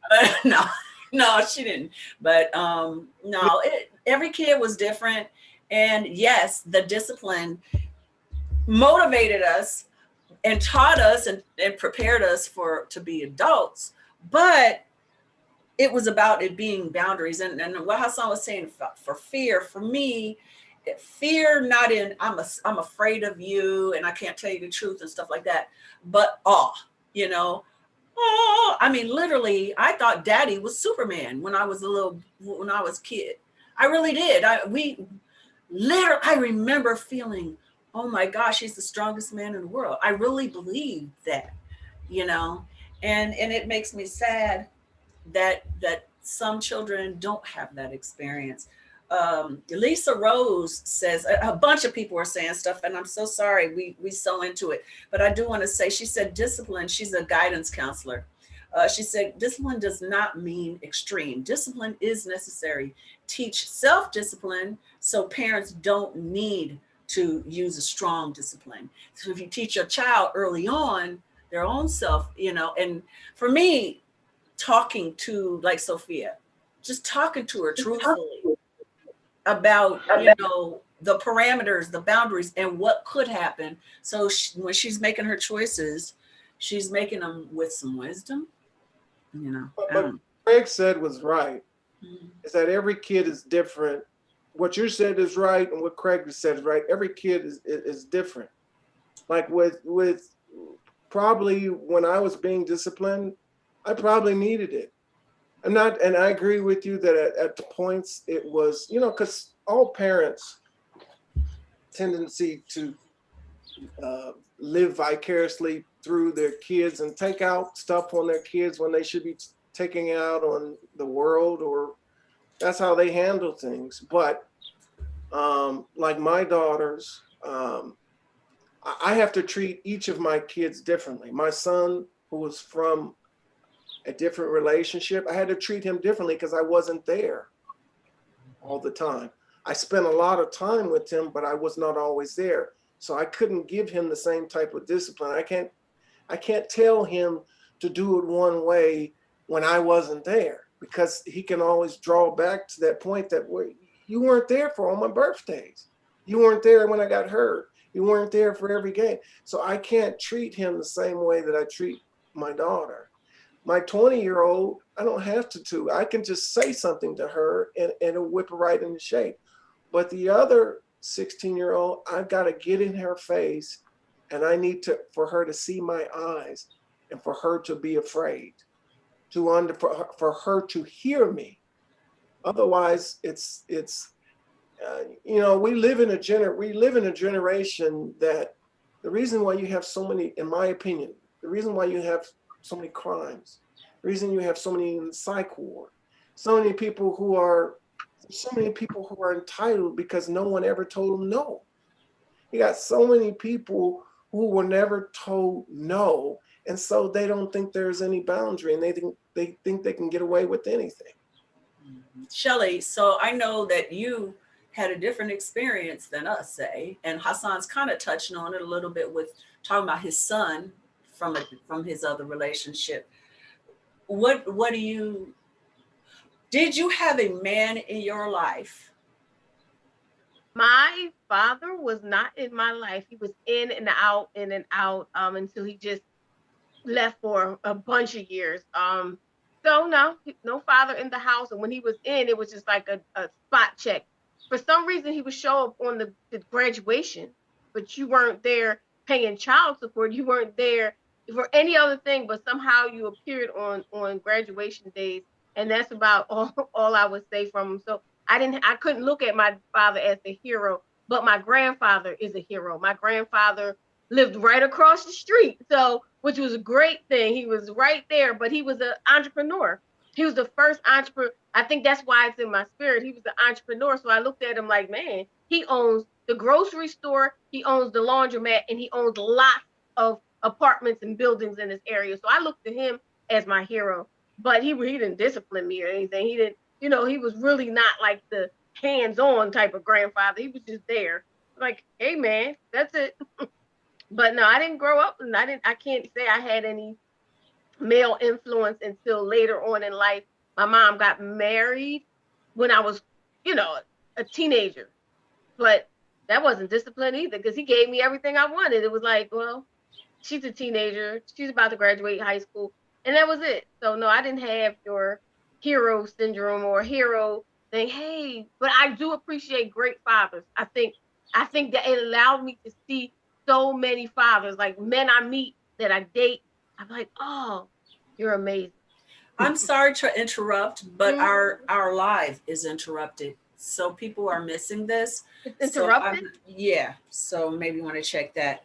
God. No, she didn't. But no, every kid was different. And yes, the discipline motivated us and taught us and prepared us to be adults. But it was about it being boundaries. And what Hassan was saying for fear, for me, fear not in I'm afraid of you and I can't tell you the truth and stuff like that, but awe, you know. Oh, I mean, literally, I thought Daddy was Superman when I was a kid. I really did. I remember feeling, oh my gosh, he's the strongest man in the world. I really believed that, you know, and it makes me sad that some children don't have that experience. Lisa Rose says, a bunch of people are saying stuff, and I'm so sorry we so into it, but I do want to say, she said discipline, she's a guidance counselor. She said discipline does not mean extreme. Discipline is necessary. Teach self-discipline so parents don't need to use a strong discipline. So if you teach your child early on their own self, you know, and for me, talking to, like Sophia, just talking to her truthfully about, you know, the parameters, the boundaries, and what could happen. So when she's making her choices, she's making them with some wisdom, you know. But Craig said was right, is that every kid is different. What you said is right, and what Craig said is right. Every kid is different. Like with probably when I was being disciplined, I probably needed it. And I agree with you that at the points it was, you know, because all parents tendency to live vicariously through their kids and take out stuff on their kids when they should be taking out on the world, or that's how they handle things. But like my daughters, I have to treat each of my kids differently. My son, who was from a different relationship, I had to treat him differently because I wasn't there all the time. I spent a lot of time with him, but I was not always there. So I couldn't give him the same type of discipline. I can't tell him to do it one way when I wasn't there, because he can always draw back to that point that you weren't there for all my birthdays. You weren't there when I got hurt. You weren't there for every game. So I can't treat him the same way that I treat my daughter. My 20-year-old, I don't have to. I can just say something to her and it'll whip her right into shape. But the other 16-year-old, I've got to get in her face, and I need for her to see my eyes and for her to be afraid, for her to hear me. Otherwise, it's you know, we live in a generation that the reason why you have so many, in my opinion, the reason why you have so many crimes, the reason you have so many in the psych ward, so many people who are entitled because no one ever told them no. You got so many people who were never told no, and so they don't think there's any boundary, and they think they can get away with anything. Shelley, so I know that you had a different experience than us, say, and Hassan's kind of touching on it a little bit with talking about his son from his other relationship. Did you have a man in your life? My father was not in my life. He was in and out until he just left for a bunch of years. So no father in the house. And when he was in, it was just like a spot check. For some reason, he would show up on the graduation, but you weren't there paying child support. You weren't there for any other thing, but somehow you appeared on graduation days. And that's about all I would say from him. So I couldn't look at my father as a hero, but my grandfather is a hero. My grandfather lived right across the street, which was a great thing. He was right there, but he was an entrepreneur. He was the first entrepreneur. I think that's why it's in my spirit. He was an entrepreneur. So I looked at him like, man, he owns the grocery store, he owns the laundromat, and he owns lots of apartments and buildings in this area. So I looked at him as my hero. but he didn't discipline me or anything. He didn't, he was really not like the hands-on type of grandfather. He was just there, like, hey man, that's it. But no, I didn't grow up, and I can't say I had any male influence until later on in life. My mom got married when I was, a teenager, but that wasn't discipline either, because he gave me everything I wanted. It was like, well, she's a teenager, she's about to graduate high school, and that was it. So no, I didn't have your hero syndrome or hero thing. Hey, but I do appreciate great fathers. I think that it allowed me to see so many fathers, like men I meet that I date. I'm like, oh, you're amazing. I'm sorry to interrupt, but our live is interrupted. So people are missing this. It's interrupted? So maybe you want to check that.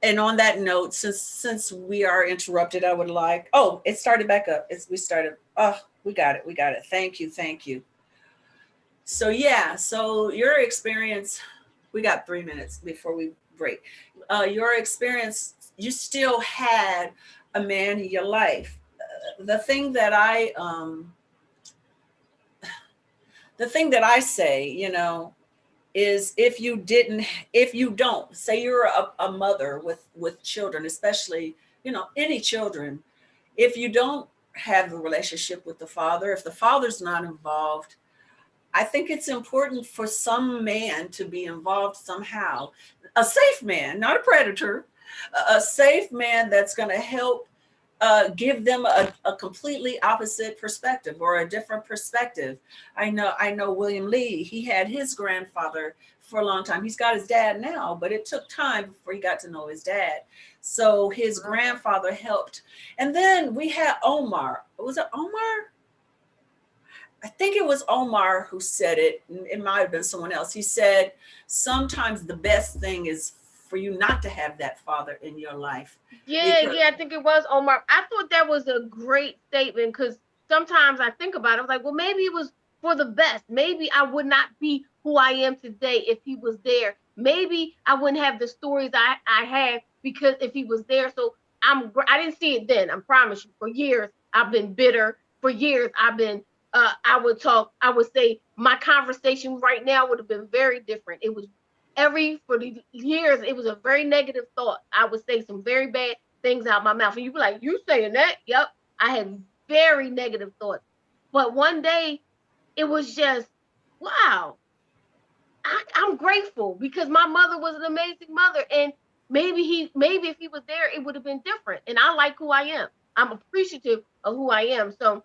And on that note, since we are interrupted, I would like, it started back up. We got it. Thank you. So so your experience, we got 3 minutes before we break. Your experience, you still had a man in your life. The thing that I say, is if you don't, say you're a mother with children, especially, any children, if you don't have the relationship with the father, if the father's not involved, I think it's important for some man to be involved somehow. A safe man, not a predator, a safe man that's going to help give them a completely opposite perspective or a different perspective. I know William Lee, he had his grandfather for a long time. He's got his dad now, but it took time before he got to know his dad. So his grandfather helped. And then we had Omar. Was it Omar? I think it was Omar who said it. It might have been someone else. He said, sometimes the best thing is for you not to have that father in your life. I think it was Omar. I thought that was a great statement, because sometimes I think about it, I was like, well, maybe it was for the best. Maybe I would not be who I am today if he was there. Maybe I wouldn't have the stories I have because if he was there. So I didn't see it then. I promise you. For years, I've been bitter. For years, I've been, I would say my conversation right now would have been very different. It was for the years, it was a very negative thought. I would say some very bad things out my mouth. And you'd be like, you saying that? Yep. I had very negative thoughts. But one day, it was just, wow. I'm grateful because my mother was an amazing mother. And maybe if he was there, it would have been different. And I like who I am. I'm appreciative of who I am. So,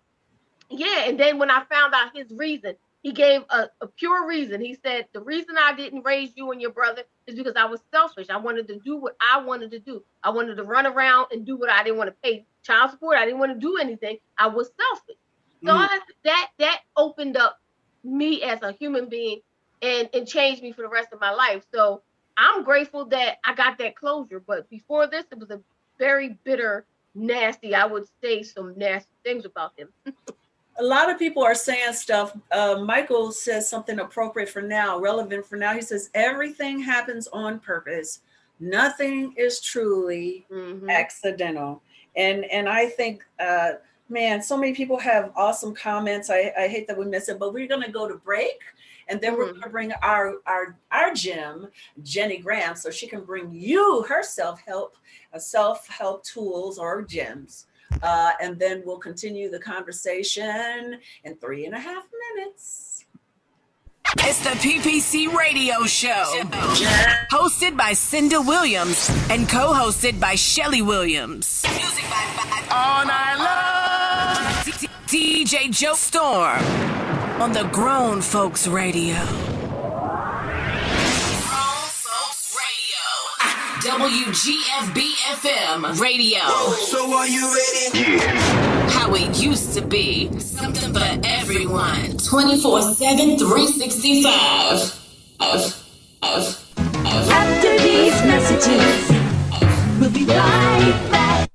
and then when I found out his reason, he gave a pure reason. He said, the reason I didn't raise you and your brother is because I was selfish. I wanted to do what I wanted to do. I wanted to run around and do what I didn't want to pay child support. I didn't want to do anything. I was selfish. So that opened up me as a human being and changed me for the rest of my life. So I'm grateful that I got that closure. But before this, it was a very bitter, nasty, I would say some nasty things about him. A lot of people are saying stuff. Michael says something appropriate for now, relevant for now. He says, everything happens on purpose. Nothing is truly accidental. And I think, man, so many people have awesome comments. I hate that we miss it, but we're going to go to break. And then we're going to bring our gem, Jenny Graham, so she can bring you her self-help tools or gems. And then we'll continue the conversation in 3.5 minutes. It's the PPC Radio Show, hosted by Cinda Williams and co-hosted by Shelly Williams. Music by All Night Long. DJ Joe Storm on the Grown Folks Radio. WGFB-FM Radio. So are you ready? Yeah. How it used to be. Something for everyone. 24/7, 365. After these messages, we'll be right back.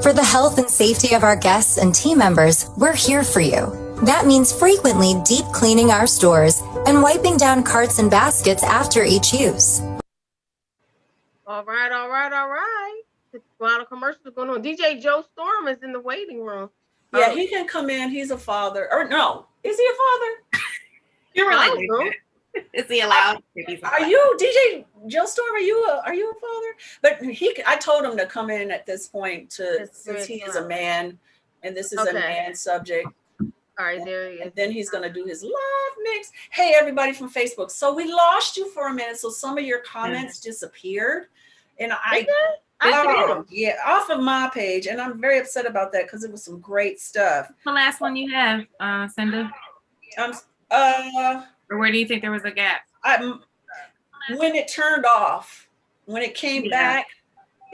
For the health and safety of our guests and team members, we're here for you. That means frequently deep cleaning our stores and wiping down carts and baskets after each use. All right. A lot of commercials going on. DJ Joe Storm is in the waiting room. Yeah, he can come in. He's a father. Or no, is he a father? You're really Is he allowed? Are you DJ Joe Storm? Are you a father? But I told him to come in at this point since he is a man, and this is a man subject. All right, there he is. And then he's gonna do his love mix. Hey, everybody from Facebook. So we lost you for a minute. So some of your comments disappeared, and yeah, off of my page, and I'm very upset about that because it was some great stuff. The last one you have, Cinda? Or where do you think there was a gap? When it turned off, when it came back,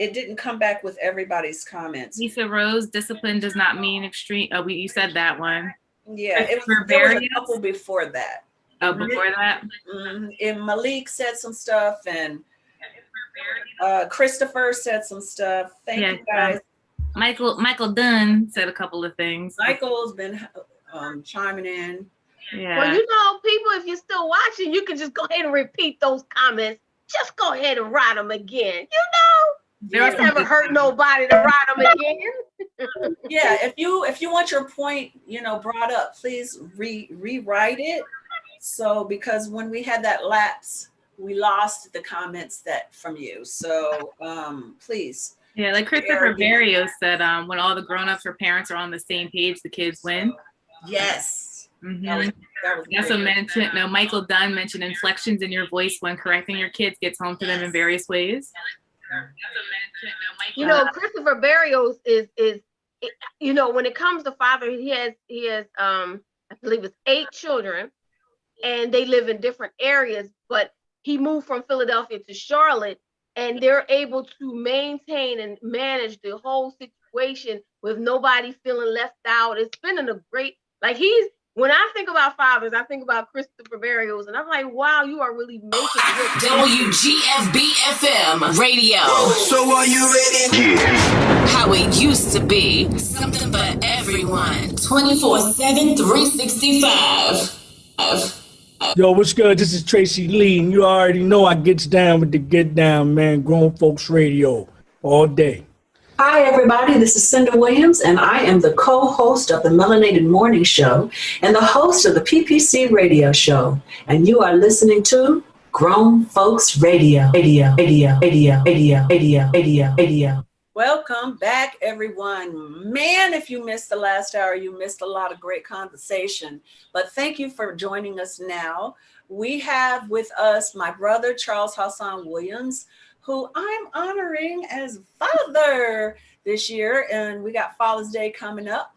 it didn't come back with everybody's comments. Lisa Rose, discipline does not mean extreme. Oh, you said that one. Yeah, there was a couple before that. Oh, before that? Mm-hmm. And Malik said some stuff, and Christopher said some stuff. Thank you guys. Michael Dunn said a couple of things. Michael's been chiming in. Yeah. Well, people, if you're still watching, you can just go ahead and repeat those comments. Just go ahead and write them again. It never hurt nobody to write them again. Yeah, if you want your point, brought up, please rewrite it. So because when we had that lapse, we lost the comments from you. So please. Yeah, like Christopher Barrios said, when all the grown-ups or parents are on the same page, the kids win. Yes. Mm-hmm. Also mentioned, Michael Dunn mentioned inflections in your voice when correcting your kids gets home to them in various ways. Christopher Barrios is when it comes to father, he has I believe it's 8 children, and they live in different areas, but he moved from Philadelphia to Charlotte, and they're able to maintain and manage the whole situation with nobody feeling left out. It's been a great, when I think about fathers, I think about Christopher Barrios, and I'm like, wow, you are really making it. WGFB-FM radio. So are you ready? Yeah. How it used to be. Something for everyone. 24/7, 365. Yo, what's good? This is Tracy Lee, and you already know I gets down with the get down, man. Grown Folks Radio all day. Hi, everybody. This is Cinda Williams, and I am the co-host of the Melanated Morning Show and the host of the PPC Radio Show. And you are listening to Grown Folks Radio. Welcome back, everyone. Man, if you missed the last hour, you missed a lot of great conversation. But thank you for joining us now. We have with us my brother, Charles Hassan Williams, who I'm honoring as father this year. And we got Father's Day coming up.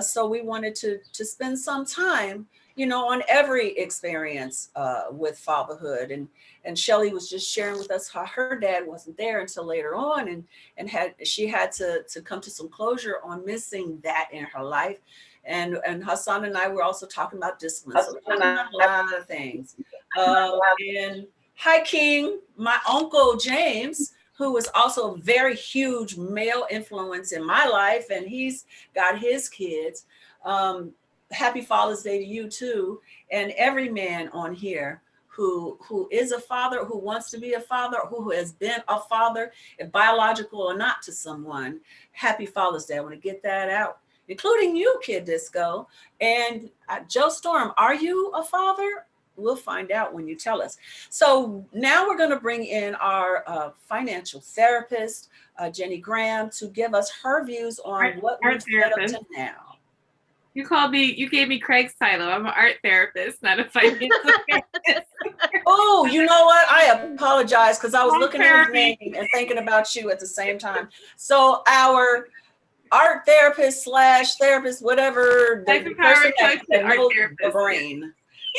So we wanted to spend some time, on every experience with fatherhood. And Shelly was just sharing with us how her dad wasn't there until later on, and she had to come to some closure on missing that in her life. And Hassan and I were also talking about discipline. So we're talking about a lot of things. And hi, King, my uncle James, who was also a very huge male influence in my life, and he's got his kids. Happy Father's Day to you too, and every man on here who is a father, who wants to be a father, who has been a father, if biological or not, to someone. Happy Father's Day. I want to get that out, including you, Kid Disco. And Joe Storm, are you a father? We'll find out when you tell us. So now we're going to bring in our financial therapist, Jenny Graham, to give us her views on what we've set up to now. You gave me Craig's title. I'm an art therapist, not a financial therapist. Oh, you know what? I apologize because I was looking at his name and thinking about you at the same time. So our art therapist / therapist, whatever, the person that knows the brain.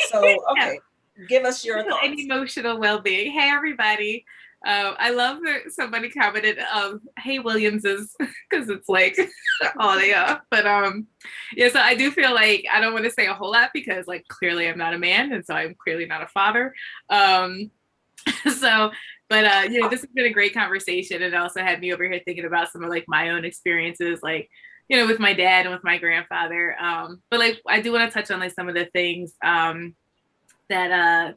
So, okay, give us your thoughts. And emotional well-being. Hey, everybody. I love that somebody commented, hey, Williamses, because it's like, oh, they are. But so I do feel like I don't want to say a whole lot because, clearly I'm not a man, and so I'm clearly not a father. This has been a great conversation. And it also had me over here thinking about some of, my own experiences, with my dad and with my grandfather. But I do want to touch on some of the things that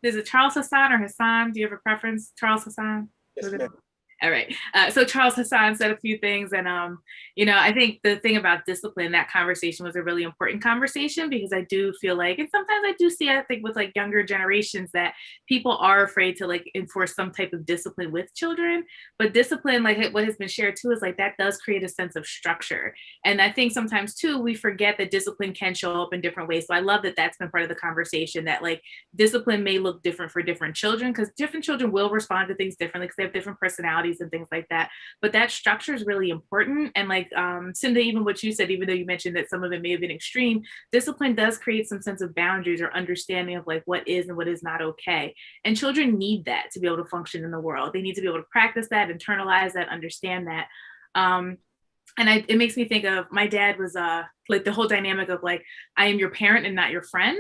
is it Charles Hassan or Hassan? Do you have a preference? Charles Hassan? Yes, ma'am. All right. So Charles Hassan said a few things, and I think the thing about discipline, that conversation was a really important conversation, because I do feel like, and sometimes I do see, I think with like younger generations, that people are afraid to like enforce some type of discipline with children. But discipline, like what has been shared too, is like that does create a sense of structure. And I think sometimes too, we forget that discipline can show up in different ways. So I love that that's been part of the conversation, that like discipline may look different for different children, because different children will respond to things differently because they have different personalities and things like that. But that structure is really important. And like Cinda, even what you said, even though you mentioned that some of it may have been extreme, discipline does create some sense of boundaries or understanding of like what is and what is not okay. And children need that to be able to function in the world. They need to be able to practice that, internalize that, understand that. It makes me think of, my dad was like the whole dynamic of like, I am your parent and not your friend.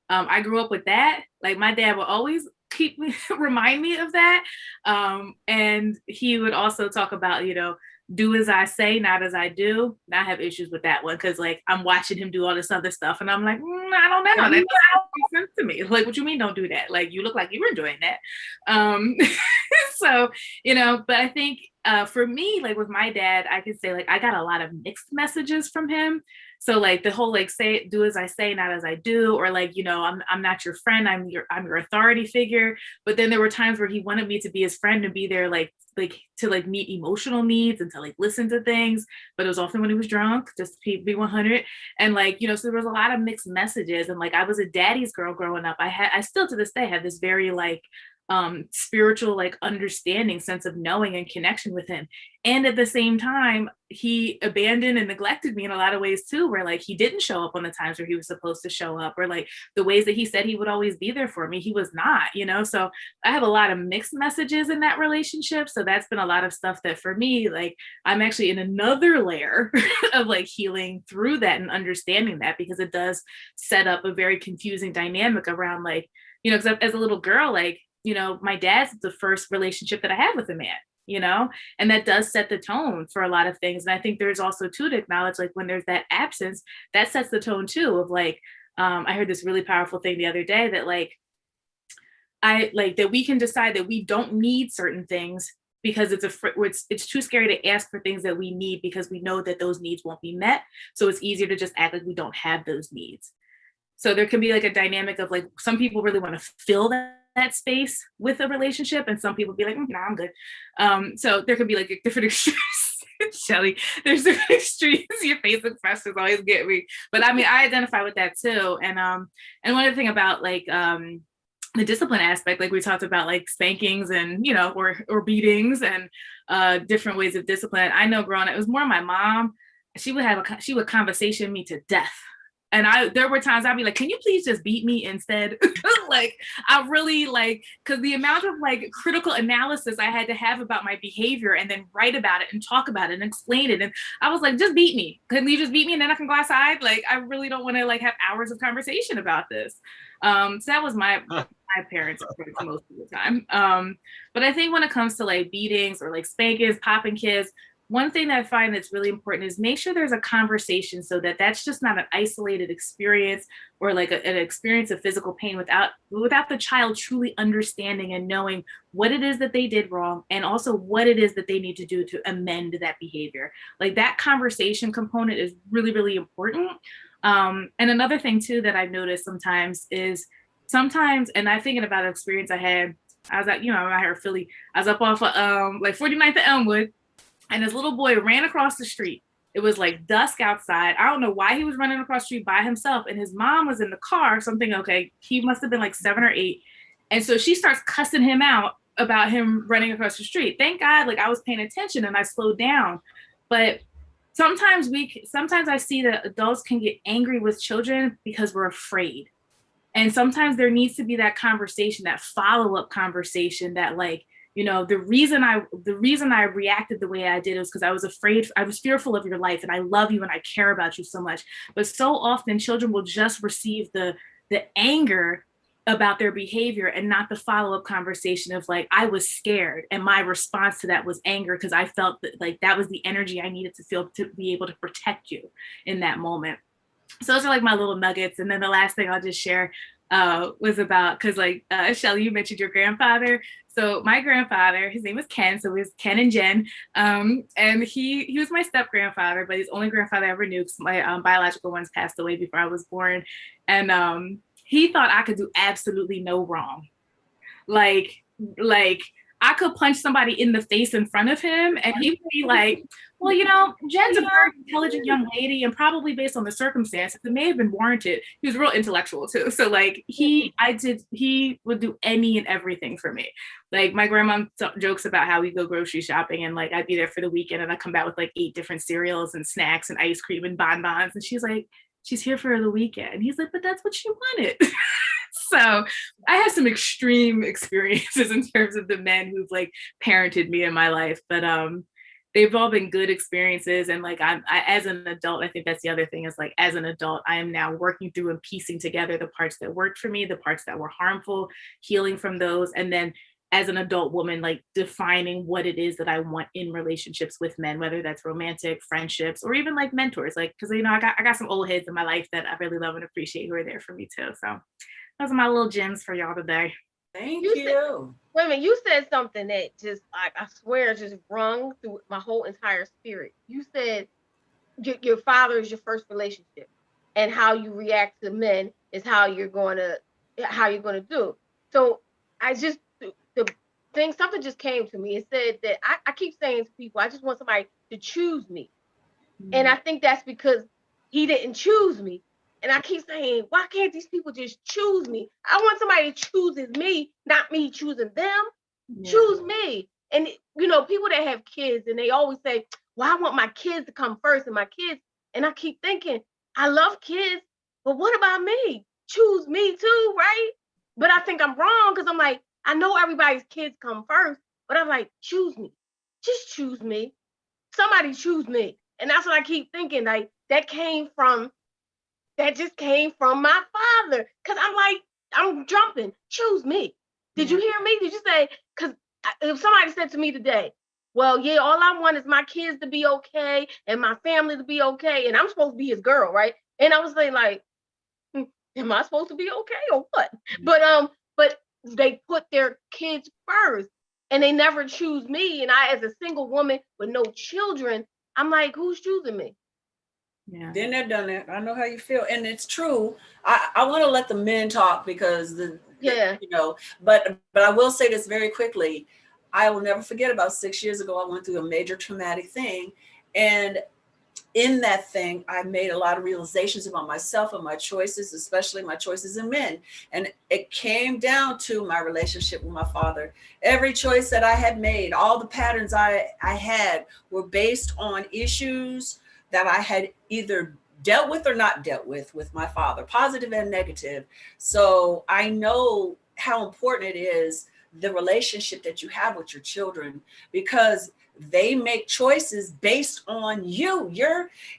I grew up with that. Like my dad would always remind me of that. And he would also talk about, do as I say, not as I do. And I have issues with that one, because like I'm watching him do all this other stuff and I'm like, I don't know. That doesn't make sense to me. Like, what you mean don't do that? Like, you look like you were doing that. So, but I think for me, like with my dad, I can say like I got a lot of mixed messages from him. So like the whole like do as I say, not as I do, or like, I'm not your friend, I'm your authority figure. But then there were times where he wanted me to be his friend and be there like to like meet emotional needs and to like listen to things. But it was often when he was drunk, just to be 100. And like, so there was a lot of mixed messages. And like I was a daddy's girl growing up. I still to this day have this very like spiritual like understanding, sense of knowing and connection with him. And at the same time, he abandoned and neglected me in a lot of ways too, where like he didn't show up on the times where he was supposed to show up, or like the ways that he said he would always be there for me, he was not, so I have a lot of mixed messages in that relationship. So that's been a lot of stuff that for me, like I'm actually in another layer of like healing through that and understanding that, because it does set up a very confusing dynamic around like, because as a little girl, like, my dad's the first relationship that I had with a man, and that does set the tone for a lot of things. And I think there's also too to acknowledge, like when there's that absence, that sets the tone too of like, I heard this really powerful thing the other day that like, that we can decide that we don't need certain things because it's too scary to ask for things that we need, because we know that those needs won't be met. So it's easier to just act like we don't have those needs. So there can be like a dynamic of like, some people really want to fill that space with a relationship, and some people be like, nah, I'm good. So there could be like different extremes. Shelly, there's different extremes. Your face expressions always get me, but I mean, I identify with that too. And one other thing about like the discipline aspect, like we talked about like spankings and or beatings and different ways of discipline. I know growing up, it was more my mom. She would conversation me to death. And there were times I'd be like, can you please just beat me instead? Like, I really like, because the amount of like critical analysis I had to have about my behavior and then write about it and talk about it and explain it. And I was like, just beat me. Can you just beat me and then I can go outside? Like, I really don't want to like have hours of conversation about this. So that was my parents' approach most of the time. But I think when it comes to like beatings or like spankings, popping kids, one thing that I find that's really important is make sure there's a conversation, so that that's just not an isolated experience or like an experience of physical pain without the child truly understanding and knowing what it is that they did wrong, and also what it is that they need to do to amend that behavior. Like that conversation component is really, really important. And another thing too that I've noticed sometimes, and I'm thinking about an experience I had. I was at, I'm out here in Philly. I was up off of like 49th and Elmwood. And this little boy ran across the street. It was like dusk outside. I don't know why he was running across the street by himself. And his mom was in the car. Something, okay, he must have been like 7 or 8. And so she starts cussing him out about him running across the street. Thank God, like I was paying attention and I slowed down. But sometimes I see that adults can get angry with children because we're afraid. And sometimes there needs to be that conversation, that follow-up conversation that like, the reason I reacted the way I did was because I was afraid, I was fearful of your life, and I love you and I care about you so much. But so often children will just receive the anger about their behavior and not the follow-up conversation of like, I was scared and my response to that was anger because I felt that like that was the energy I needed to feel to be able to protect you in that moment. So those are like my little nuggets. And then the last thing I'll just share, was about, because like Shelly, you mentioned your grandfather. So my grandfather, his name was Ken, so it was Ken and Jen, and he was my step grandfather, but he's the only grandfather I ever knew because my biological ones passed away before I was born, and he thought I could do absolutely no wrong, like I could punch somebody in the face in front of him and he would be like, well, you know, Jen's a very intelligent young lady and probably based on the circumstances, it may have been warranted. He was real intellectual too. So like he would do any and everything for me. Like my grandma jokes about how we go grocery shopping and like I'd be there for the weekend and I'd come back with like 8 different cereals and snacks and ice cream and bonbons. And she's like, she's here for the weekend. And he's like, but that's what she wanted. So I have some extreme experiences in terms of the men who've like parented me in my life, but they've all been good experiences. And like I as an adult, I think that's the other thing is like as an adult, I am now working through and piecing together the parts that worked for me, the parts that were harmful, healing from those, and then as an adult woman, like defining what it is that I want in relationships with men, whether that's romantic, friendships, or even like mentors, like, cause you know, I got some old heads in my life that I really love and appreciate who are there for me too. So those are my little gems for y'all today. Thank you. Wait a minute, you said something that just like I swear just rung through my whole entire spirit. You said your father is your first relationship, and how you react to men is how you're gonna do. So I just something just came to me. It said that I keep saying to people, I just want somebody to choose me, and I think that's because he didn't choose me. And I keep saying, why can't these people just choose me? I want somebody that chooses me, not me choosing them. Yeah. Choose me. And, you know, people that have kids and they always say, well, I want my kids to come first and my kids. And I keep thinking, I love kids, but what about me? Choose me too, right? But I think I'm wrong because I'm like, I know everybody's kids come first, but I'm like, choose me. Just choose me. Somebody choose me. And that's what I keep thinking. Like that just came from my father. Cause I'm like, I'm jumping. Choose me. Did you hear me? Did you say? Cause if somebody said to me today, well, yeah, all I want is my kids to be okay and my family to be okay, and I'm supposed to be his girl, right? And I was saying like, am I supposed to be okay or what? But they put their kids first, and they never choose me. And I, as a single woman with no children, I'm like, who's choosing me? Yeah. Been there, done that. I know how you feel, and it's true. I want to let the men talk because you know. But I will say this very quickly. I will never forget about 6 years ago. I went through a major traumatic thing, and in that thing, I made a lot of realizations about myself and my choices, especially my choices in men. And it came down to my relationship with my father. Every choice that I had made, all the patterns I had were based on issues that I had either dealt with or not dealt with my father, positive and negative. So I know how important it is, the relationship that you have with your children, because they make choices based on you.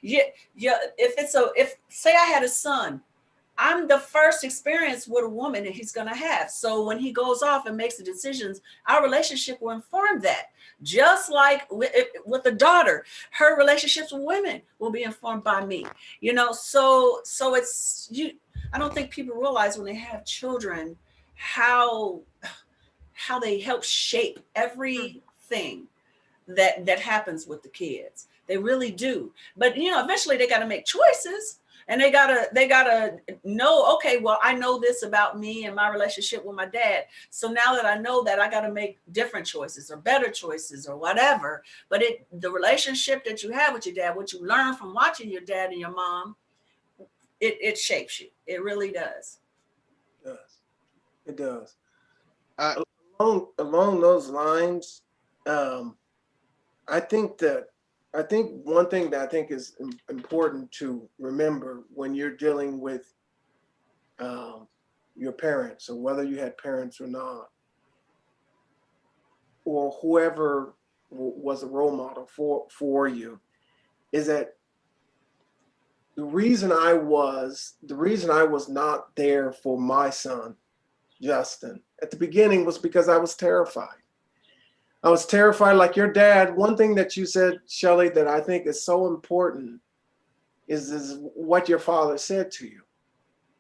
If say I had a son, I'm the first experience with a woman that he's going to have. So when he goes off and makes the decisions, our relationship will inform that. Just like with a daughter, her relationships with women will be informed by me. You know, so it's you. I don't think people realize when they have children how they help shape everything that happens with the kids. They really do. But you know, eventually they got to make choices. And they gotta know, okay, well, I know this about me and my relationship with my dad. So now that I know that, I gotta make different choices or better choices or whatever. But the relationship that you have with your dad, what you learn from watching your dad and your mom, it shapes you. It really does. It does. Along those lines, I think one thing that I think is important to remember when you're dealing with your parents, or whether you had parents or not, or whoever was a role model for you, is that the reason I was not there for my son, Justin, at the beginning was because I was terrified. I was terrified, like your dad. One thing that you said, Shelly, that I think is so important is what your father said to you.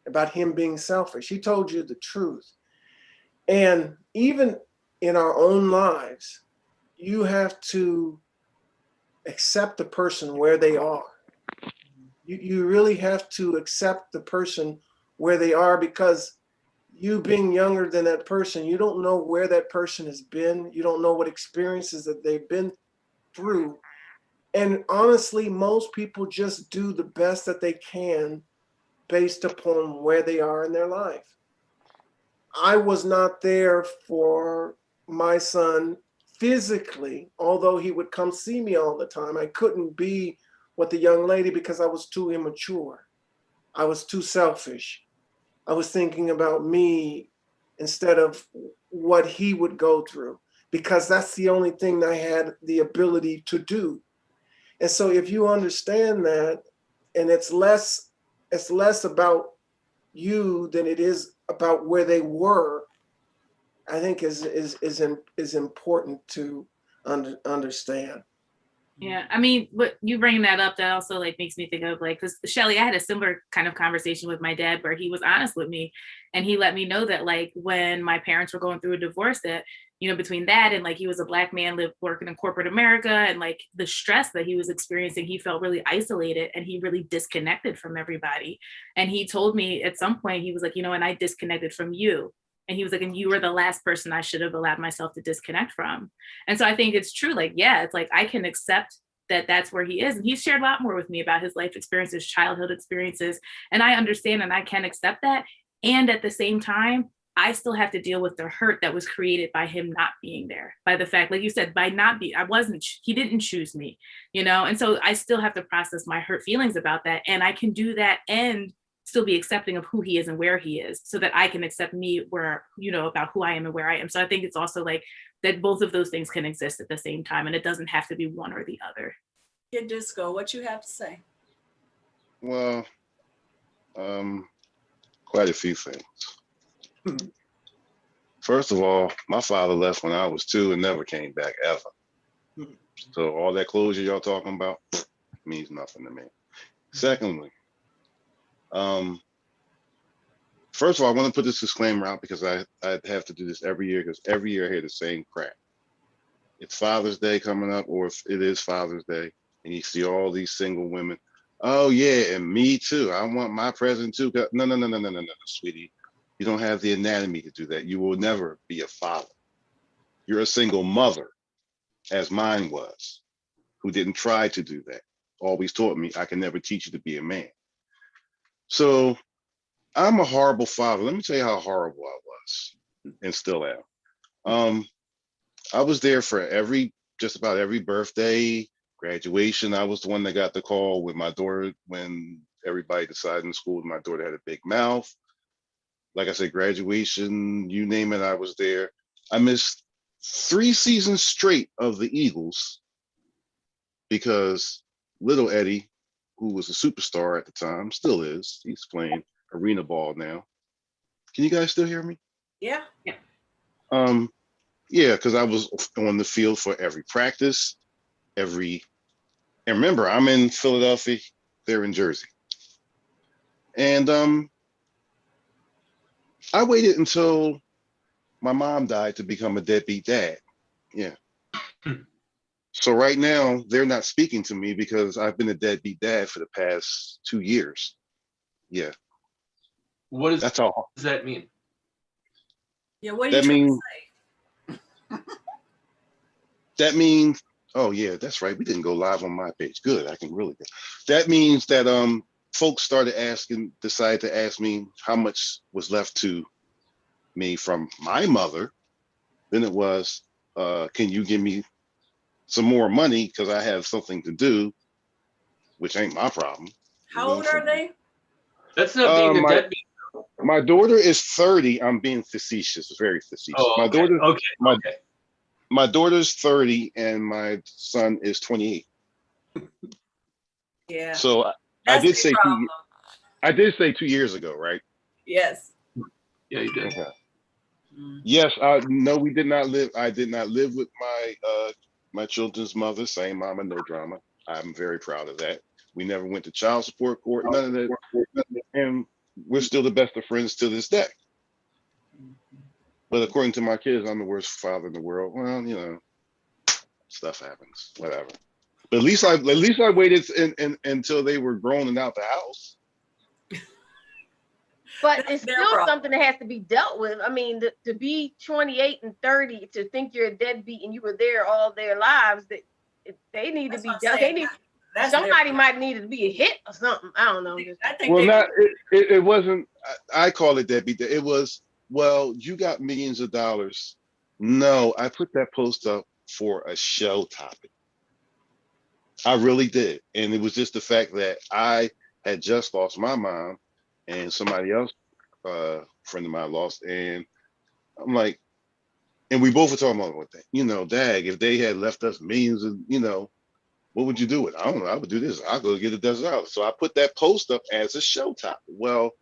about him being selfish. He told you the truth. And even in our own lives, you have to accept the person where they are. You really have to accept the person where they are, because you being younger than that person, you don't know where that person has been. You don't know what experiences that they've been through. And honestly, most people just do the best that they can based upon where they are in their life. I was not there for my son physically, although he would come see me all the time. I couldn't be with the young lady because I was too immature. I was too selfish. I was thinking about me instead of what he would go through, because that's the only thing I had the ability to do. And so if you understand that, and it's less about you than it is about where they were, I think is important to understand. Yeah, I mean, what you bringing that up, that also like makes me think of like, because Shelly, I had a similar kind of conversation with my dad where he was honest with me, and he let me know that like when my parents were going through a divorce, that between that and like he was a Black man working in corporate America, and like the stress that he was experiencing, he felt really isolated and he really disconnected from everybody. And he told me at some point, he was like, and I disconnected from you. And he was like, and you were the last person I should have allowed myself to disconnect from. And so I think it's true. Like, yeah, it's like, I can accept that that's where he is. And he's shared a lot more with me about his life experiences, childhood experiences. And I understand and I can accept that. And at the same time, I still have to deal with the hurt that was created by him not being there, by the fact, like you said, by not being, he didn't choose me, And so I still have to process my hurt feelings about that. And I can do that and still be accepting of who he is and where he is, so that I can accept me where, about who I am and where I am. So I think it's also like that both of those things can exist at the same time, and it doesn't have to be one or the other. Kid Disco, what you have to say? Well, quite a few things. First of all, my father left when I was 2 and never came back ever. So all that closure y'all talking about means nothing to me. Secondly, first of all, I want to put this disclaimer out because I have to do this every year, because every year I hear the same crap. It's Father's Day coming up, or if it is Father's Day, and you see all these single women. Oh yeah, and me too. I want my present too. No, sweetie. You don't have the anatomy to do that. You will never be a father. You're a single mother, as mine was, who didn't try to do that. Always taught me I can never teach you to be a man. So I'm a horrible father. Let me tell you how horrible I was and still am. I was there for just about every birthday, graduation. I was the one that got the call with my daughter when everybody decided in school my daughter had a big mouth. Like I said, graduation, you name it, I was there. I missed 3 seasons straight of the Eagles because little Eddie, who was a superstar at the time, still is. He's playing arena ball now. Can you guys still hear me? Yeah. Yeah, because I was on the field for every practice, and remember, I'm in Philadelphia, they're in Jersey. And I waited until my mom died to become a deadbeat dad. Yeah. So right now, they're not speaking to me because I've been a deadbeat dad for the past 2 years. Yeah. That's all. What does that mean? Yeah, what are you trying to say? That means, oh yeah, that's right. We didn't go live on my page. Good, I can really go. That means that folks decided to ask me how much was left to me from my mother. Then it was, can you give me some more money because I have something to do, which ain't my problem. How old are they? That's not being a deadbeat. My daughter is 30. I'm being facetious, very facetious. Oh, okay. My daughter's 30 and my son is 28. Yeah. So I did say 2 years ago, right? Yes. Yeah, you did. Okay. Yes, no, we did not live. I did not live with my children's mother. Same mama, no drama. I'm very proud of that. We never went to child support court, none of that. And we're still the best of friends to this day. But according to my kids, I'm the worst father in the world. Well, you know, stuff happens, whatever. But at least I waited until they were grown and out the house. But it's still something that has to be dealt with. I mean, to be 28 and 30, to think you're a deadbeat and you were there all their lives, that they need to be dealt. They need somebody might need to be a hit or something. I don't know. I think it wasn't. I call it deadbeat. It was, well, you got millions of dollars. No, I put that post up for a show topic. I really did, and it was just the fact that I had just lost my mom. And somebody else, friend of mine, lost, and I'm like, and we both were talking about what, you know, dag, if they had left us millions of, you know, what would you do with it? I don't know. I would do this. I'll go get $1,000. So I put that post up as a show topic. Well,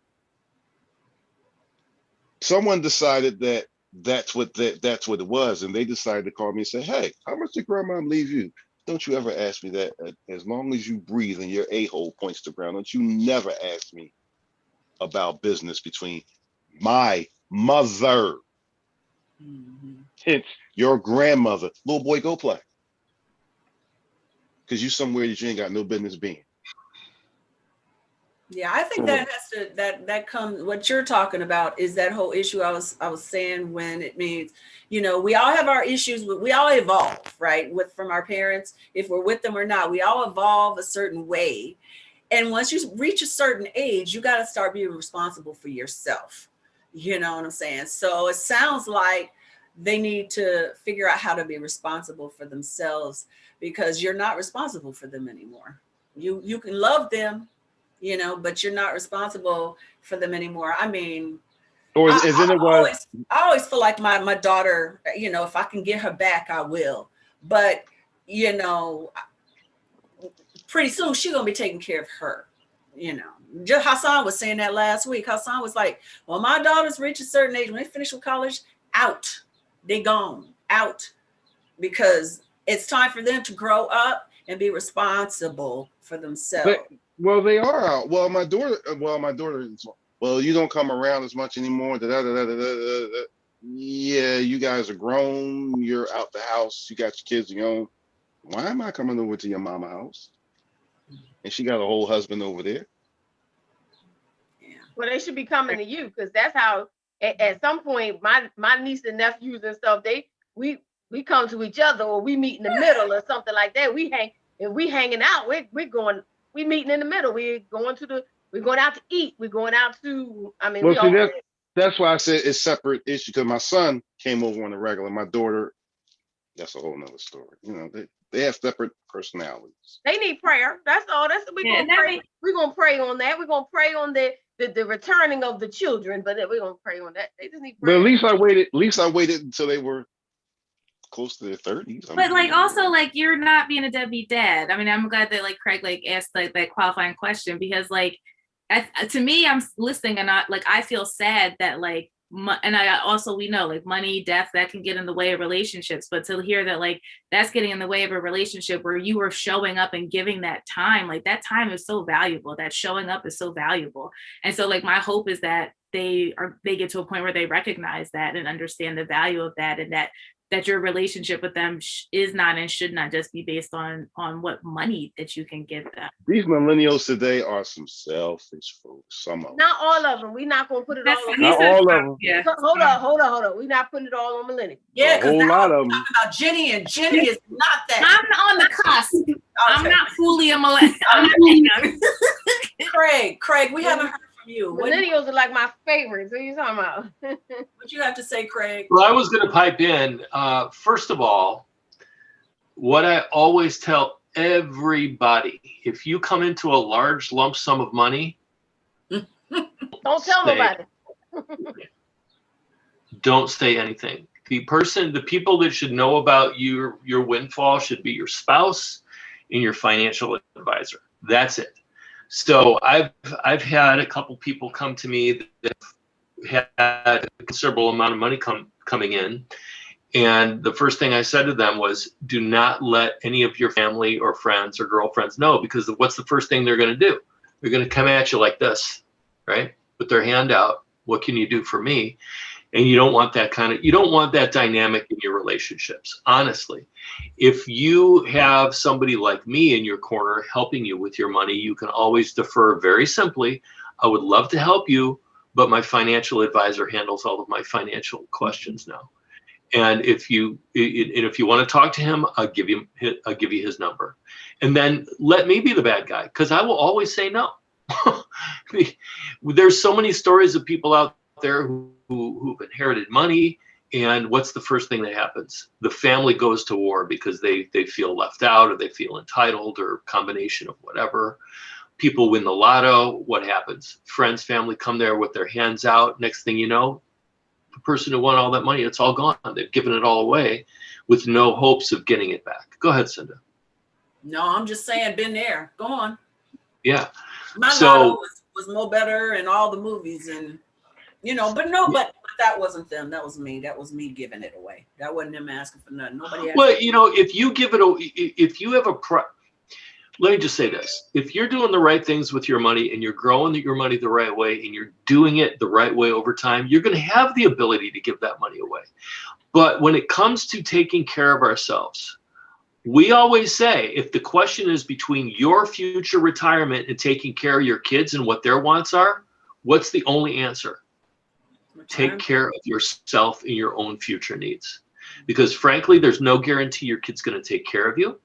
someone decided that that's what it was, and they decided to call me and say, "Hey, how much did grandma leave you? Don't you ever ask me that? As long as you breathe and your a-hole points to ground, don't you never ask me about business between my mother, hence your grandmother. Little boy, go play, because you somewhere that you ain't got no business being." Yeah, I think that has to that comes. What you're talking about is that whole issue I was saying, when it means, you know, we all have our issues, but we all evolve, right? From our parents, if we're with them or not, we all evolve a certain way. And once you reach a certain age, you got to start being responsible for yourself. You know what I'm saying? So it sounds like they need to figure out how to be responsible for themselves, because you're not responsible for them anymore. You can love them, you know, but you're not responsible for them anymore. I mean, I always feel like my daughter, you know, if I can get her back, I will. But, you know, pretty soon she's gonna be taking care of her, you know. Just Hassan was saying that last week. Hassan was like, well, my daughters reach a certain age, when they finish with college, out. They gone out, because it's time for them to grow up and be responsible for themselves. Well, they are out. Well, my daughter is, well, you don't come around as much anymore. Yeah, you guys are grown. You're out the house. You got your kids of your own. Why am I coming over to your mama house? And she got a whole husband over there. Well, they should be coming to you, because that's how at some point my niece and nephews and stuff, we come to each other, or we meet in the middle or something like that. We hanging out. We meeting in the middle. We're going out to eat. We're going out to, I mean, well, that's why I said it's separate issue, because my son came over on the regular. My daughter, that's a whole nother story. You know, they have separate personalities. They need prayer. That's all. We're gonna pray. We're gonna pray on that. We're gonna pray on the returning of the children, but we're gonna pray on that. They just need prayer. But at least I waited until they were close to their 30s. But like, also, like, you're not being a deadbeat dad. I mean, I'm glad that like Craig like asked like that qualifying question, because like to me, I'm listening and I feel sad that like, and we know like money, death, that can get in the way of relationships, but to hear that like that's getting in the way of a relationship where you are showing up and giving that time, like that time is so valuable, that showing up is so valuable. And so like my hope is that they get to a point where they recognize that and understand the value of that, and that your relationship with them is not and should not just be based on what money that you can give them. These millennials today are some selfish folks. Some of them. Not all of them. We're not going to put it all on. Not all of them. Yeah. Hold on. We're not putting it all on millennials. Yeah, a whole lot of them. Talking about Jenny, and Jenny is not that. I'm on the cusp. Okay. I'm not fully a millennial. I'm not Craig, we haven't heard from you. Millennials are like my favorites. What are you talking about? What you have to say, Craig? Well, I was going to pipe in. First of all, what I always tell everybody, if you come into a large lump sum of money, don't tell nobody. Don't say anything. The people that should know about your windfall should be your spouse and your financial advisor. That's it. So I've had a couple people come to me that had a considerable amount of money coming in, and the first thing I said to them was, do not let any of your family or friends or girlfriends know, because what's the first thing they're going to do? They're going to come at you like this, right? with their hand out. What can you do for me? And you don't want that dynamic in your relationships. Honestly, if you have somebody like me in your corner helping you with your money, you can always defer very simply. I would love to help you, but my financial advisor handles all of my financial questions now. And if you want to talk to him, I'll give you his number, and then let me be the bad guy, because I will always say no. There's so many stories of people out there who've inherited money, and what's the first thing that happens? The family goes to war because they feel left out, or they feel entitled, or a combination of whatever. People win the lotto. What happens? Friends, family come there with their hands out. Next thing you know, the person who won all that money, it's all gone. They've given it all away with no hopes of getting it back. Go ahead, Cinda. No, I'm just saying, been there. Go on. Yeah. My lotto was more better in all the movies, and but that wasn't them. That was me. That was me giving it away. That wasn't them asking for nothing. Nobody asked. Well, if you give it, if you have let me just say this: if you're doing the right things with your money, and you're growing your money the right way, and you're doing it the right way over time, you're going to have the ability to give that money away. But when it comes to taking care of ourselves, we always say, if the question is between your future retirement and taking care of your kids and what their wants are, what's the only answer? Take care of yourself and your own future needs. Because frankly, there's no guarantee your kid's going to take care of you.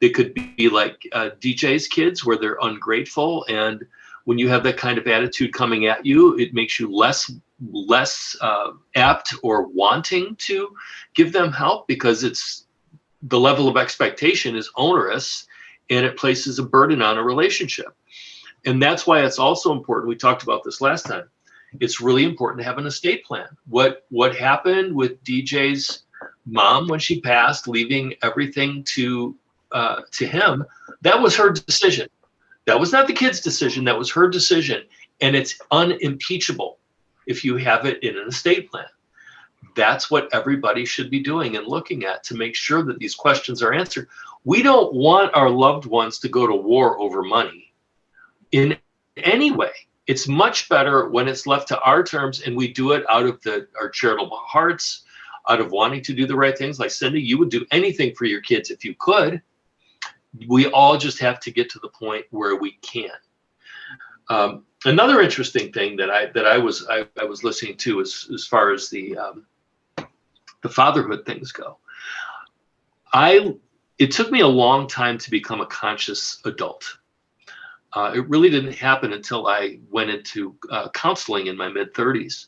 They could be like DJ's kids, where they're ungrateful. And when you have that kind of attitude coming at you, it makes you less apt or wanting to give them help, because the level of expectation is onerous, and it places a burden on a relationship. And that's why it's also important. We talked about this last time. It's really important to have an estate plan. What happened with DJ's mom when she passed, leaving everything to him, that was her decision. That was not the kid's decision. That was her decision. And it's unimpeachable if you have it in an estate plan. That's what everybody should be doing and looking at to make sure that these questions are answered. We don't want our loved ones to go to war over money in any way. It's much better when it's left to our terms, and we do it out of our charitable hearts, out of wanting to do the right things. Like Cindy, you would do anything for your kids if you could. We all just have to get to the point where we can. Another interesting thing that I was listening to as far as the fatherhood things go. It took me a long time to become a conscious adult. It really didn't happen until I went into counseling in my mid-30s.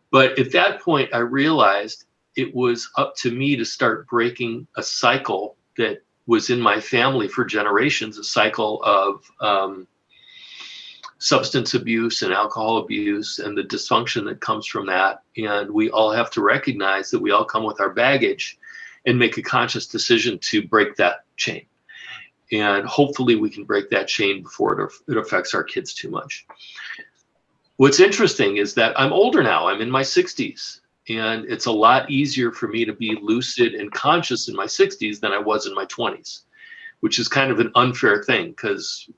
But at that point, I realized it was up to me to start breaking a cycle that was in my family for generations, a cycle of substance abuse and alcohol abuse and the dysfunction that comes from that. And we all have to recognize that we all come with our baggage and make a conscious decision to break that chain. And hopefully we can break that chain before it affects our kids too much. What's interesting is that I'm older now. I'm in my 60s, and it's a lot easier for me to be lucid and conscious in my 60s than I was in my 20s, which is kind of an unfair thing, because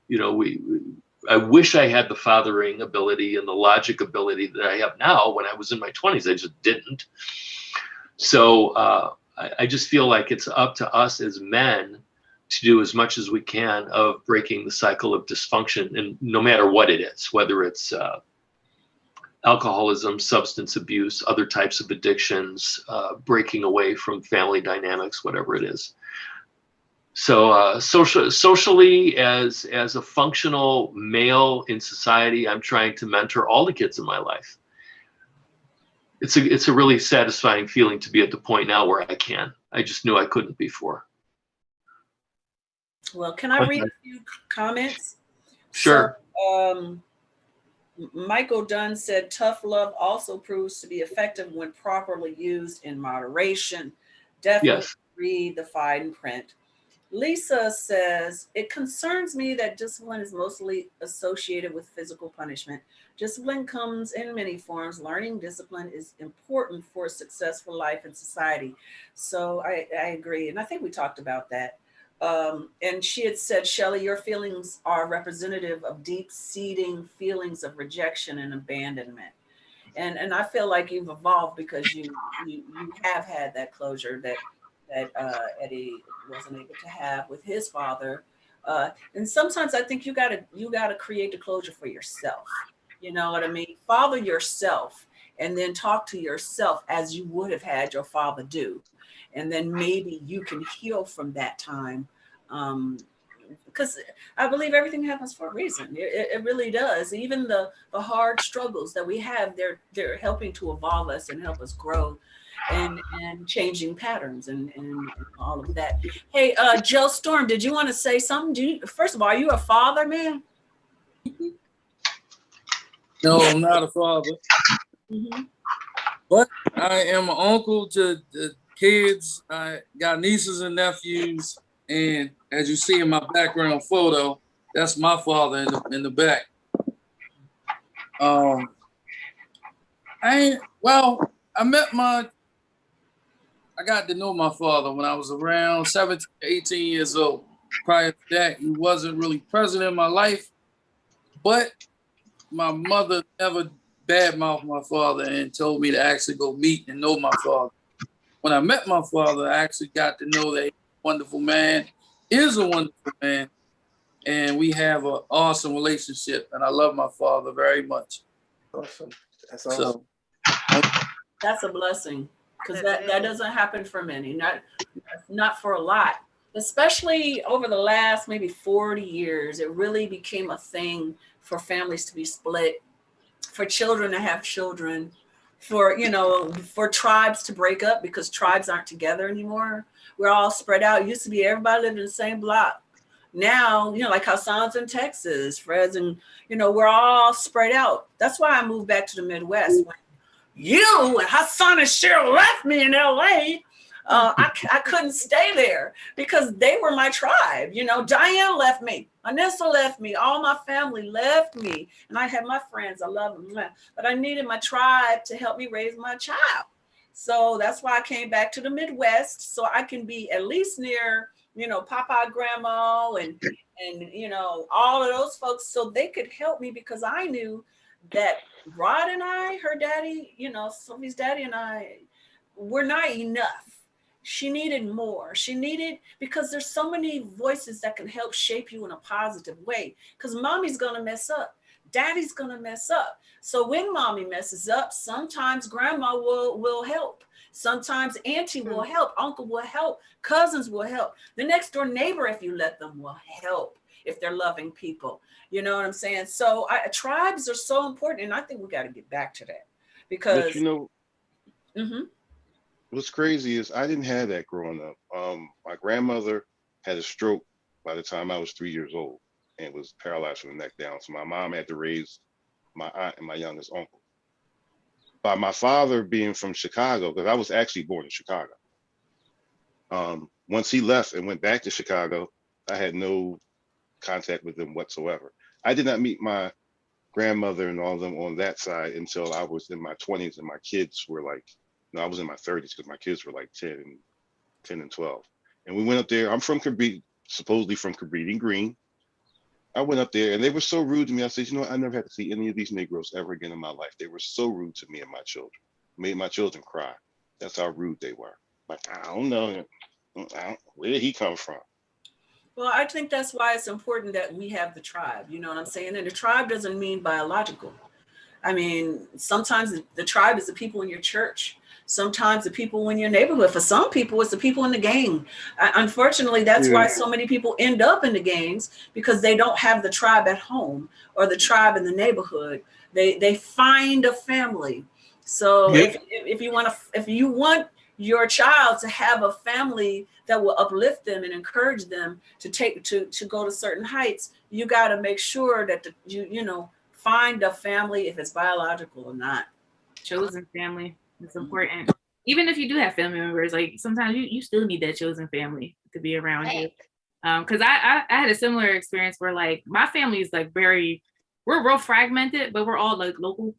I wish I had the fathering ability and the logic ability that I have now when I was in my 20s. I just didn't. So I just feel like it's up to us as men to do as much as we can of breaking the cycle of dysfunction, and no matter what it is, whether it's alcoholism, substance abuse, other types of addictions, breaking away from family dynamics, whatever it is. So socially, as a functional male in society, I'm trying to mentor all the kids in my life. It's a really satisfying feeling to be at the point now where I can. I just knew I couldn't before. Well, can I read a few comments? Sure. So, Michael Dunn said, tough love also proves to be effective when properly used in moderation. Definitely Yes. read the fine print. Lisa says, it concerns me that discipline is mostly associated with physical punishment. Discipline comes in many forms. Learning discipline is important for a successful life in society. So I agree. And I think we talked about that. And she had said, Shelley, your feelings are representative of deep-seating feelings of rejection and abandonment. And I feel like you've evolved because you have had that closure that Eddie wasn't able to have with his father. And sometimes I think you gotta create the closure for yourself. You know what I mean? Father yourself, and then talk to yourself as you would have had your father do. And then maybe you can heal from that time. Because I believe everything happens for a reason. It really does. Even the hard struggles that we have, they're helping to evolve us and help us grow and changing patterns and all of that. Hey, Joe Storm, did you want to say something? First of all, are you a father, man? No, I'm not a father. Mm-hmm. But I am an uncle to the kids. I got nieces and nephews. And as you see in my background photo, that's my father in the back. I got to know my father when I was around 17, 18 years old. Prior to that, he wasn't really present in my life, but my mother never badmouthed my father and told me to actually go meet and know my father. When I met my father, I actually got to know that he's a wonderful man, is a wonderful man, and we have an awesome relationship, and I love my father very much. Awesome. That's awesome. So, that's a blessing, because that doesn't happen for many, not for a lot. Especially over the last maybe 40 years, it really became a thing for families to be split, for children to have children, for tribes to break up because tribes aren't together anymore. We're all spread out. It used to be everybody lived in the same block. Now, like Hassan's in Texas, Fred's, and we're all spread out. That's why I moved back to the Midwest. When you and Hassan and Cheryl left me in LA, I couldn't stay there because they were my tribe. Diane left me, Anissa left me, all my family left me, and I had my friends. I love them, but I needed my tribe to help me raise my child. So that's why I came back to the Midwest, so I can be at least near, Papa, Grandma, and all of those folks, so they could help me, because I knew that Rod and I, her daddy, Sophie's daddy and I, were not enough. She needed more. She needed, because there's so many voices that can help shape you in a positive way, because mommy's going to mess up. Daddy's going to mess up. So when mommy messes up, sometimes grandma will help. Sometimes auntie will help. Uncle will help. Cousins will help. The next door neighbor, if you let them, will help if they're loving people. You know what I'm saying? So tribes are so important. And I think we got to get back to that, because what's crazy is I didn't have that growing up. My grandmother had a stroke by the time I was 3 years old and was paralyzed from the neck down. So my mom had to raise my aunt and my youngest uncle. By my father being from Chicago, because I was actually born in Chicago. Once he left and went back to Chicago, I had no contact with him whatsoever. I did not meet my grandmother and all of them on that side until I was in my 20s, and my kids were like, I was in my 30s, because my kids were like 10 and 12. And we went up there. I'm from Cabrini, supposedly from Cabrini Green. I went up there and they were so rude to me. I said, I never had to see any of these Negroes ever again in my life. They were so rude to me and my children. Made my children cry. That's how rude they were. Like, I don't know. Where did he come from? Well, I think that's why it's important that we have the tribe. You know what I'm saying? And the tribe doesn't mean biological. I mean, sometimes the tribe is the people in your church. Sometimes the people in your neighborhood. For some people, it's the people in the gang. Unfortunately, that's why so many people end up in the gangs, because they don't have the tribe at home or the tribe in the neighborhood. They find a family. So if you want your child to have a family that will uplift them and encourage them to go to certain heights, you got to make sure that you find a family, if it's biological or not. Chosen family. It's important. Even if you do have family members, like sometimes you still need that chosen family to be around you. Because I had a similar experience where like my family is like we're real fragmented, but we're all like local,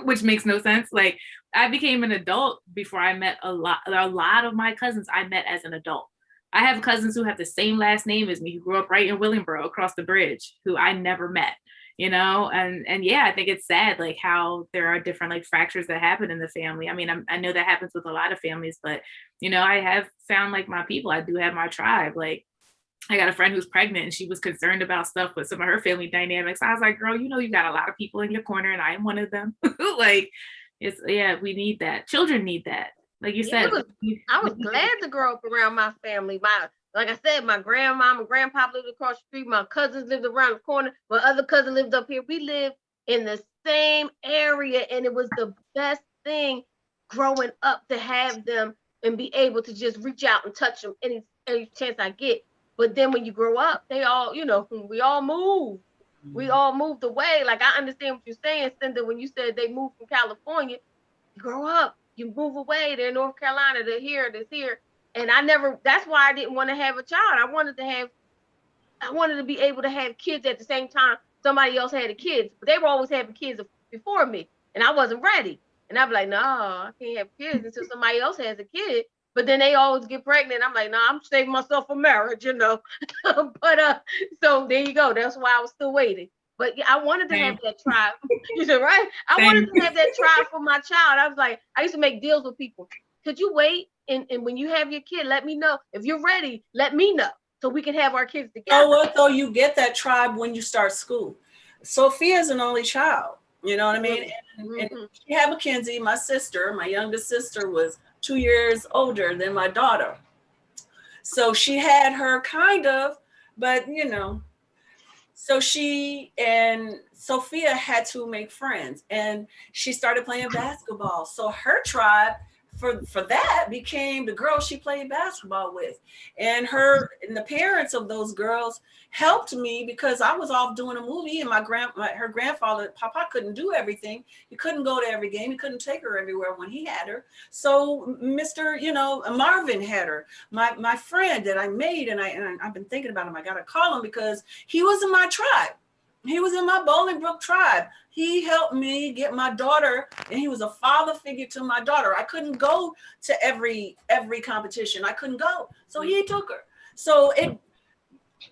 which makes no sense. Like I became an adult before I met a lot of my cousins I met as an adult. I have cousins who have the same last name as me, who grew up right in Willingboro across the bridge, who I never met, you know? And yeah, I think it's sad, like how there are different like fractures that happen in the family. I mean, I know that happens with a lot of families, but you know, I have found like my people. I do have my tribe. Like I got a friend who's pregnant and she was concerned about stuff with some of her family dynamics. I was like, girl, you know, you got a lot of people in your corner and I am one of them. Like it's, yeah, we need that. Children need that. Like you said, I was glad to grow up around my family. Like I said, my grandma and grandpa lived across the street. My cousins lived around the corner. My other cousin lived up here. We lived in the same area, and it was the best thing growing up to have them and be able to just reach out and touch them any chance I get. But then when you grow up, they all, you know, we all moved. We all moved away. Like I understand what you're saying, Cinda, when you said they moved from California. You grow up. You move away, they're in North Carolina, they're here, they're here. And that's why I didn't want to have a child. I wanted to be able to have kids at the same time somebody else had the kids. But they were always having kids before me, and I wasn't ready. And I'd be like, no, I can't have kids until somebody else has a kid. But then they always get pregnant. I'm like, no, I'm saving myself for marriage, you know. But so there you go. That's why I was still waiting. But yeah, I wanted to have that tribe. You said, right? I wanted to have that tribe for my child. I was like, I used to make deals with people. Could you wait? And when you have your kid, let me know. If you're ready, let me know so we can have our kids together. You know what, though? You get that tribe when you start school. Sophia's an only child. You know what I mean? And she had Mackenzie, my sister. My youngest sister was 2 years older than my daughter. So she had her kind of, but you know. So she and Sophia had to make friends, and she started playing basketball. So her tribe for that became the girls she played basketball with. And the parents of those girls helped me because I was off doing a movie, and her grandfather, Papa, couldn't do everything. He couldn't go to every game. He couldn't take her everywhere when he had her. So Mr. Marvin had her. My friend that I made, and I've been thinking about him. I got to call him because he was in my tribe. He was in my Bolingbrook tribe. He helped me get my daughter, and he was a father figure to my daughter. I couldn't go to every competition. I couldn't go. So he took her. So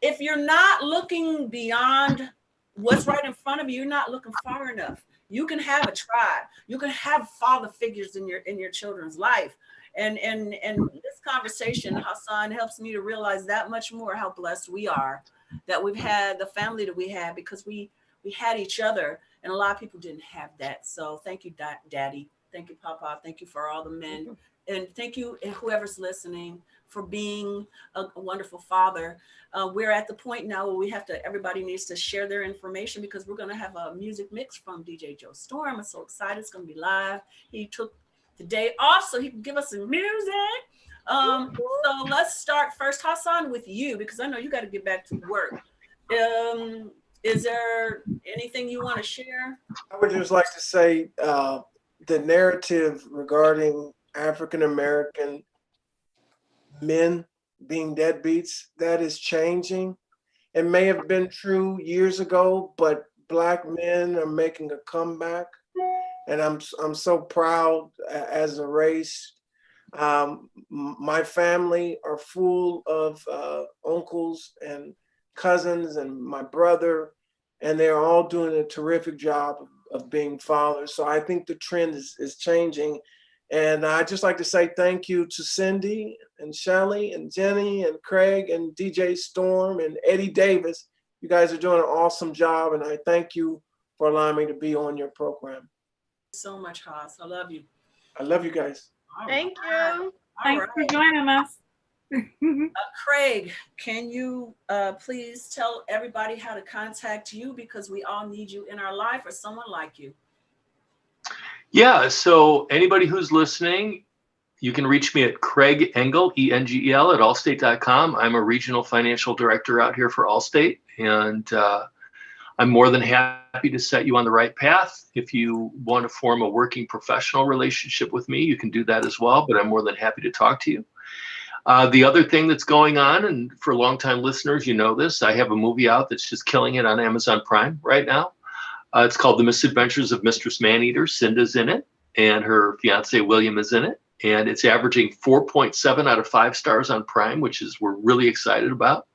if you're not looking beyond what's right in front of you, you're not looking far enough. You can have a tribe. You can have father figures in your children's life. And this conversation, Hassan, helps me to realize that much more how blessed we are that we've had the family that we had, because we had each other, and a lot of people didn't have that. So thank you, Daddy. Thank you, Papa. Thank you for all the men. And thank you, whoever's listening, for being a wonderful father. We're at the point now where everybody needs to share their information, because we're going to have a music mix from DJ Joe Storm. I'm so excited. It's going to be live. He took the day off so he can give us some music. So let's start first, Hassan, with you, because I know you got to get back to work. Is there anything you want to share? I would just like to say the narrative regarding African-American men being deadbeats, that is changing. It may have been true years ago, but Black men are making a comeback. And I'm so proud as a race. My family are full of uncles and cousins and my brother, and they're all doing a terrific job of being fathers. So I think the trend is changing. And I'd just like to say thank you to Cindy and Shelly and Jenny and Craig and DJ Storm and Eddie Davis. You guys are doing an awesome job, and I thank you for allowing me to be on your program. So much, Haas. I love you. I love you guys. Thank you. Thanks for joining us. Craig, can you please tell everybody how to contact you, because we all need you in our life, or someone like you? Yeah, so anybody who's listening, you can reach me at Craig Engel, E-N-G-E-L, at allstate.com. I'm a regional financial director out here for Allstate, and I'm more than happy to set you on the right path. If you want to form a working professional relationship with me, you can do that as well, but I'm more than happy to talk to you. The other thing that's going on, and for longtime listeners, you know this, I have a movie out that's just killing it on Amazon Prime right now. It's called The Misadventures of Mistress Maneater. Cinda's in it, and her fiance William is in it. and it's averaging 4.7 out of 5 stars on Prime, which is we're really excited about.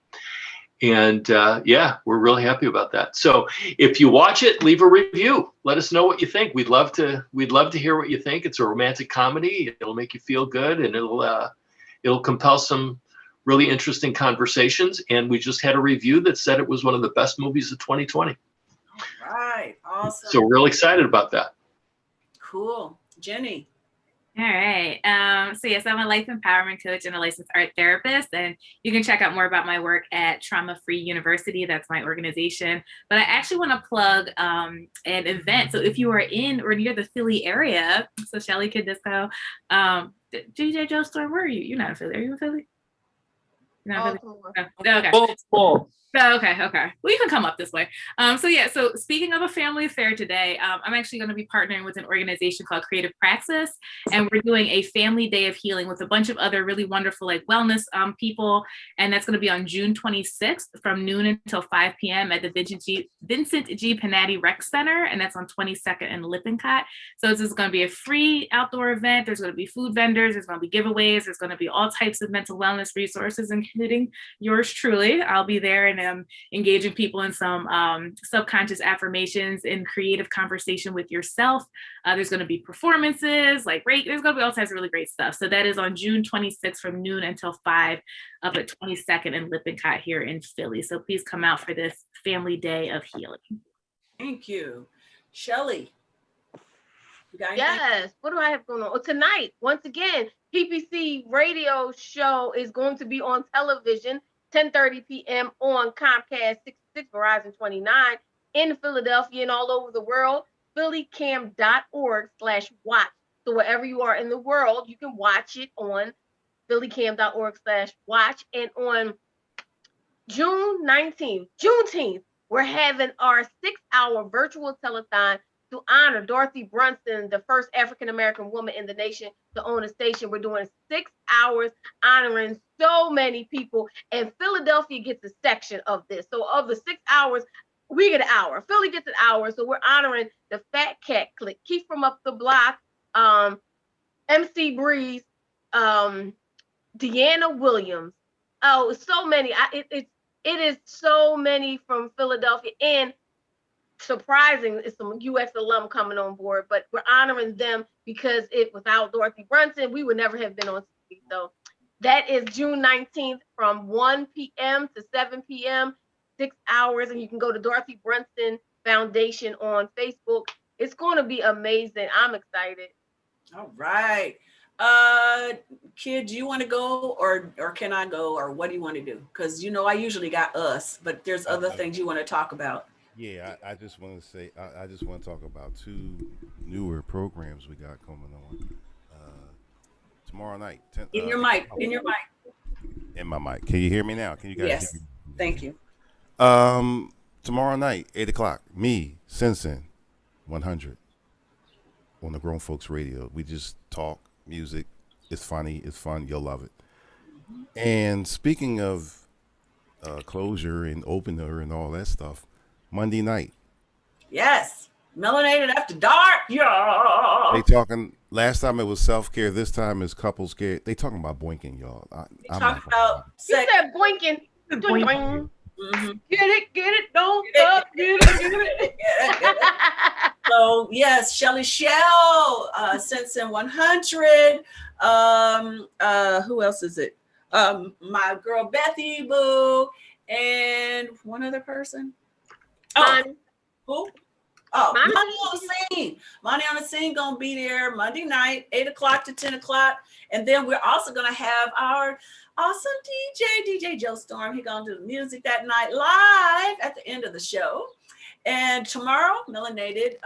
And yeah, we're really happy about that. So if you watch it, leave a review. Let us know what you think. We'd love to hear what you think. It's a romantic comedy. It'll make you feel good, and it'll compel some really interesting conversations. And we just had a review that said it was one of the best movies of 2020. All right, awesome. So we're real excited about that. Cool. Jenny. All right. So yes, I'm a life empowerment coach and a licensed art therapist, and you can check out more about my work at Trauma Free University. That's my organization. But I actually want to plug an event. So if you are in or near the Philly area, so Shelly Kid Disco, DJ Joe Storm, where are you? You're not in Philly. Are you in Philly? You're not in Philly? Oh, okay. Okay. Well, you can come up this way. So speaking of a family affair today, I'm actually going to be partnering with an organization called Creative Praxis, and we're doing a family day of healing with a bunch of other really wonderful like wellness people, and that's going to be on June 26th from noon until 5 p.m. at the Vincent G. Panatti Rec Center, and that's on 22nd and Lippincott. So this is going to be a free outdoor event. There's going to be food vendors, there's going to be giveaways, there's going to be all types of mental wellness resources, including yours truly. I'll be there, and engaging people in some subconscious affirmations and creative conversation with yourself. There's going to be performances, there's going to be all types of really great stuff. So that is on June 26th from noon until 5 up at 22nd and Lippincott here in Philly. So please come out for this family day of healing. Thank you. Shelly. Yes. What do I have going on? Oh, tonight, once again, PPC radio show is going to be on television, 10:30 p.m. on Comcast 66, Verizon 29 in Philadelphia and all over the world. phillycam.org/watch. So wherever you are in the world, you can watch it on phillycam.org/watch. And on Juneteenth, we're having our 6-hour virtual telethon to honor Dorothy Brunson, the first African-American woman in the nation to own a station. We're doing 6 hours honoring so many people, and Philadelphia gets a section of this. So of the 6 hours, we get an hour. Philly gets an hour. So we're honoring the Fat Cat Clique, Keith from Up the Block, MC Breeze, Deanna Williams. Oh, so many. It is so many from Philadelphia, and surprising is some UX alum coming on board, but we're honoring them because without Dorothy Brunson, we would never have been on TV. So that is June 19th from 1 p.m. to 7 p.m., 6 hours, and you can go to Dorothy Brunson Foundation on Facebook. It's going to be amazing. I'm excited. All right. Kid, do you want to go or can I go, or what do you want to do? Because I usually got us, but there's other things you want to talk about. Yeah, I just want to say, I just want to talk about 2 newer programs we got coming on tomorrow night. In your mic. In my mic. Can you hear me now? Can you guys Yes. hear me? Thank you. Tomorrow night, 8 o'clock, me, Sensen 100 on the Grown Folks Radio. We just talk music. It's funny. It's fun. You'll love it. And speaking of closure and opener and all that stuff, Monday night. Yes. Melanated After Dark. Yeah. They talking, last time it was self-care. This time is couples care. They talking about boinking, y'all. I'm talking about sex. You said boinking. Boinking. Mm-hmm. Get it, don't stop, get it. So yes, Shelly Shell, Sensen 100. Who else is it? My girl Bethy Boo, and one other person. Who? Oh, Money on the Scene. Money on the Scene gonna be there Monday night, 8 o'clock to 10 o'clock. And then we're also gonna have our awesome DJ Joe Storm. He's gonna do the music that night live at the end of the show. And tomorrow, Melanated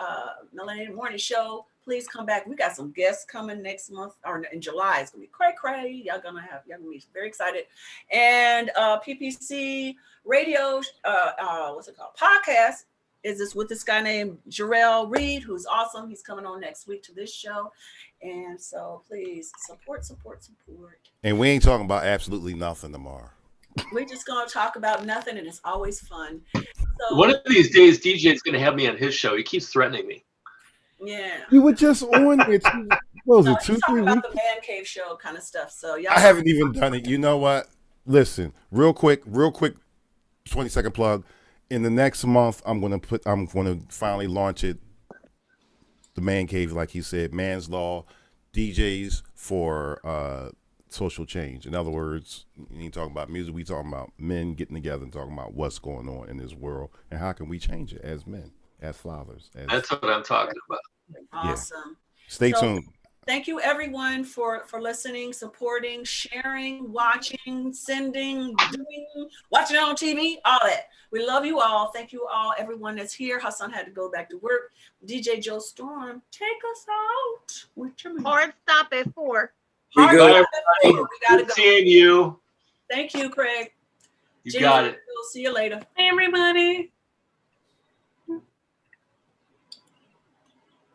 Morning Show. Please come back. We got some guests coming next month or in July. It's gonna be cray. Y'all gonna be very excited. And PPC Radio, what's it called? Podcast is this with this guy named Jarrell Reed, who's awesome. He's coming on next week to this show. And so please support. And we ain't talking about absolutely nothing tomorrow. We're just gonna talk about nothing, and it's always fun. So one of these days, DJ is going to have me on his show. He keeps threatening me. Yeah. You were just on it. What was No, it, he's 2-3 talking about weeks? the Man Cave show kind of stuff. So y'all. I haven't even done it. You know what? Listen, real quick, 20-second plug. In the next month, I'm gonna finally launch it. The Man Cave, like he said, Man's Law, DJs for social change. In other words, you ain't talking about music, we talking about men getting together and talking about what's going on in this world and how can we change it as men, as fathers. That's what I'm talking about. Awesome. Stay So, tuned. Thank you everyone for listening, supporting, sharing, watching, sending, doing, watching on TV, all that. We love you all. Thank you all, everyone that's here. Hassan had to go back to work. DJ Joe Storm, take us out. Hard stop at 4. Be Hard good, stop at 4. We gotta Good go. seeing you. Thank you, Craig. You Jimmy, got it. we'll see you later. Hey, everybody.